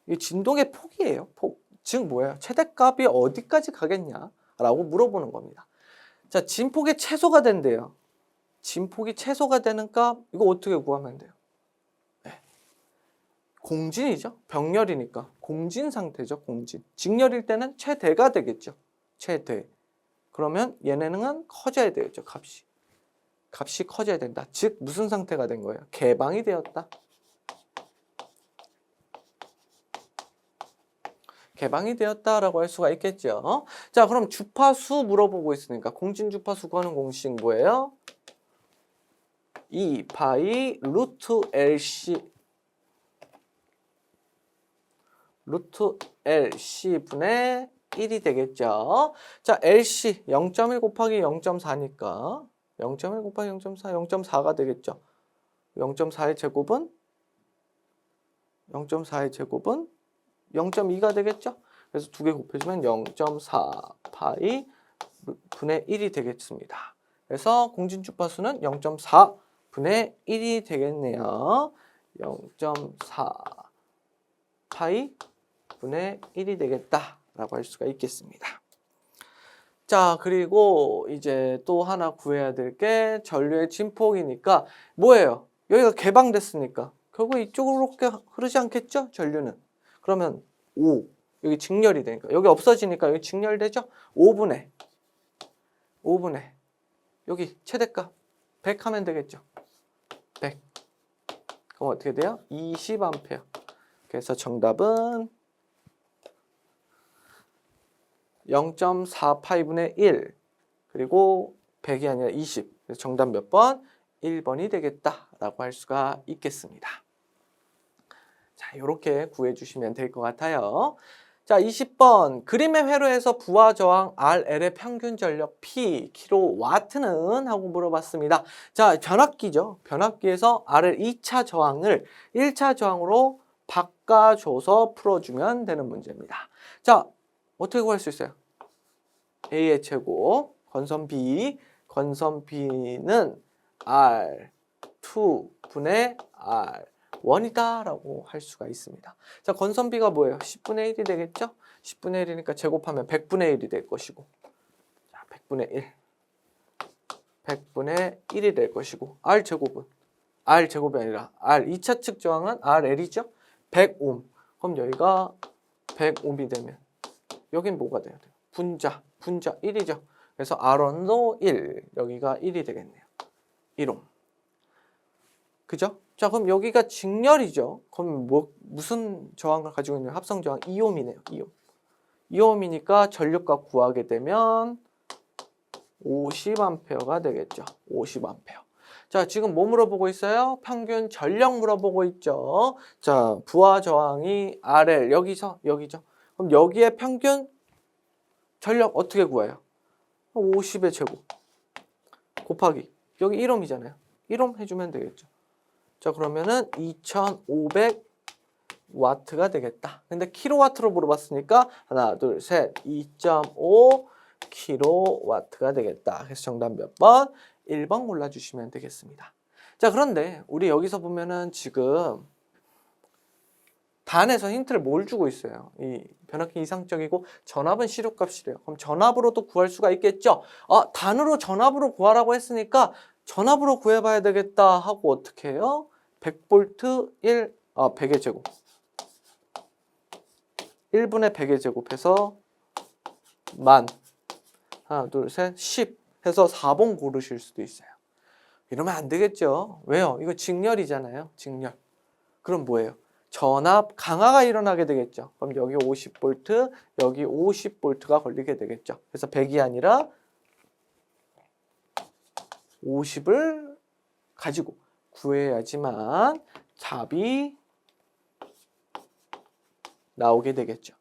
이 진동의 폭이에요. 폭. 즉 뭐예요? 최대값이 어디까지 가겠냐라고 물어보는 겁니다. 자, 진폭이 최소가 된대요. 진폭이 최소가 되는 값 이거 어떻게 구하면 돼요? 네. 공진이죠. 병렬이니까 공진 상태죠. 공진. 직렬일 때는 최대가 되겠죠. 최대. 그러면 얘네는 커져야 되겠죠. 값이 커져야 된다. 즉 무슨 상태가 된 거예요? 개방이 되었다. 개방이 되었다라고 할 수가 있겠죠. 자, 그럼 주파수 물어보고 있으니까 공진 주파수 구하는 공식 뭐예요? 2파이 루트 LC 분의 1이 되겠죠. 자, LC 0.1 곱하기 0.4니까 0.1 곱하기 0.4, 0.4가 되겠죠. 0.4의 제곱은 0.2가 되겠죠. 그래서 두 개 곱해주면 0.4파이 분의 1이 되겠습니다. 그래서 공진 주파수는 0.4 분의 1이 되겠네요. 0.4 파이 분의 1이 되겠다라고 할 수가 있겠습니다. 자, 그리고 이제 또 하나 구해야 될 게 전류의 진폭이니까 뭐예요? 여기가 개방됐으니까 결국 이쪽으로 흐르지 않겠죠? 전류는. 그러면 5, 여기 직렬이 되니까 여기 없어지니까 여기 직렬되죠? 5분의 여기 최대값 100 하면 되겠죠? 100. 그럼 어떻게 돼요? 20A. 그래서 정답은 0.4파이분의 1 그리고 100이 아니라 20. 그래서 정답 몇 번? 1번이 되겠다라고 할 수가 있겠습니다. 자, 이렇게 구해주시면 될 것 같아요. 자, 20번 그림의 회로에서 부하 저항 RL의 평균 전력 P 킬로와트는 하고 물어봤습니다. 자, 변압기죠. 변압기에서 RL 2차 저항을 1차 저항으로 바꿔줘서 풀어주면 되는 문제입니다. 자, 어떻게 구할 수 있어요? A의 제곱, 건선 B는 R2분의 R1이다 라고 할 수가 있습니다. 자, 건선 B가 뭐예요? 10분의 1이 되겠죠? 10분의 1이니까 제곱하면 100분의 1이 될 것이고, 자, 100분의 1이 될 것이고, R제곱이 아니라 R 2차 측 저항은 RL이죠? 100옴. 그럼 여기가 100옴이 되면 여긴 뭐가 돼야 돼요? 분자 1이죠. 그래서 R1도 1, 여기가 1이 되겠네요. 1옴. 그죠? 자, 그럼 여기가 직렬이죠. 그럼 무슨 저항을 가지고 있는 합성 저항? 2옴이네요. 2옴이니까 전력값 구하게 되면 50A가 되겠죠. 50A. 자, 지금 뭐 물어보고 있어요? 평균 전력 물어보고 있죠. 자, 부하 저항이 RL 여기죠. 그럼 여기에 평균 전력 어떻게 구해요? 50의 제곱 곱하기 여기 1옴이잖아요. 1옴 해주면 되겠죠. 자, 그러면은 2500W가 되겠다. 근데 킬로와트로 물어봤으니까 하나, 둘, 셋, 2.5 킬로와트가 되겠다. 그래서 정답 몇 번? 1번 골라주시면 되겠습니다. 자, 그런데 우리 여기서 보면은 지금 단에서 힌트를 뭘 주고 있어요? 이 변압기 이상적이고 전압은 시료값이래요. 그럼 전압으로도 구할 수가 있겠죠? 단으로 전압으로 구하라고 했으니까 전압으로 구해봐야 되겠다 하고 어떻게 해요? 100V 100의 제곱 1분의 100의 제곱해서 만 하나 둘 셋 10 해서 4번 고르실 수도 있어요. 이러면 안 되겠죠. 왜요? 이거 직렬이잖아요. 직렬. 그럼 뭐예요? 전압 강화가 일어나게 되겠죠. 그럼 여기 50V, 여기 50V가 걸리게 되겠죠. 그래서 100이 아니라 50을 가지고 구해야지만 답이 나오게 되겠죠.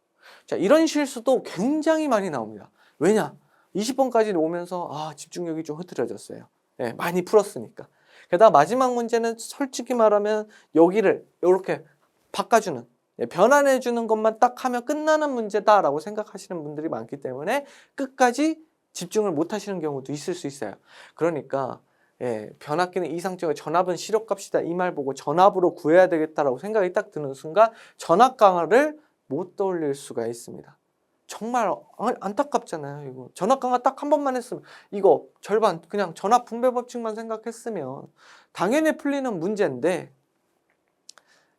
자, 이런 실수도 굉장히 많이 나옵니다. 왜냐? 20번까지 오면서 집중력이 좀 흐트러졌어요. 네, 많이 풀었으니까. 게다가 마지막 문제는 솔직히 말하면 여기를 이렇게 바꿔주는, 변환해주는 것만 딱 하면 끝나는 문제다라고 생각하시는 분들이 많기 때문에 끝까지 집중을 못 하시는 경우도 있을 수 있어요. 그러니까 변압기는 이상적인 전압은 시력값이다 이 말 보고 전압으로 구해야 되겠다라고 생각이 딱 드는 순간 전압 강화를 못 떠올릴 수가 있습니다. 정말 안타깝잖아요. 이거 전압 강화 딱 한 번만 했으면 이거 절반 그냥 전압 분배 법칙만 생각했으면 당연히 풀리는 문제인데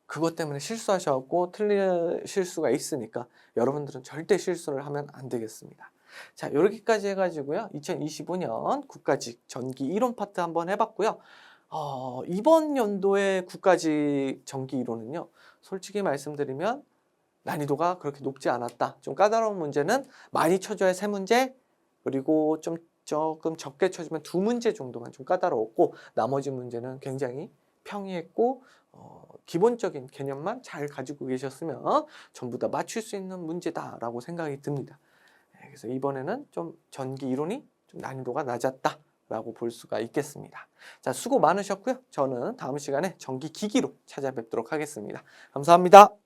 그것 때문에 실수하셔갖고 틀릴 수가 있으니까 여러분들은 절대 실수를 하면 안 되겠습니다. 자, 여기까지 해가지고요. 2025년 국가직 전기 이론 파트 한번 해봤고요. 이번 연도의 국가직 전기 이론은요. 솔직히 말씀드리면 난이도가 그렇게 높지 않았다. 좀 까다로운 문제는 많이 쳐줘야 3문제, 그리고 조금 적게 쳐주면 2문제 정도만 좀 까다로웠고 나머지 문제는 굉장히 평이했고 기본적인 개념만 잘 가지고 계셨으면 전부 다 맞출 수 있는 문제다라고 생각이 듭니다. 그래서 이번에는 좀 전기 이론이 좀 난이도가 낮았다라고 볼 수가 있겠습니다. 자, 수고 많으셨고요. 저는 다음 시간에 전기 기기로 찾아뵙도록 하겠습니다. 감사합니다.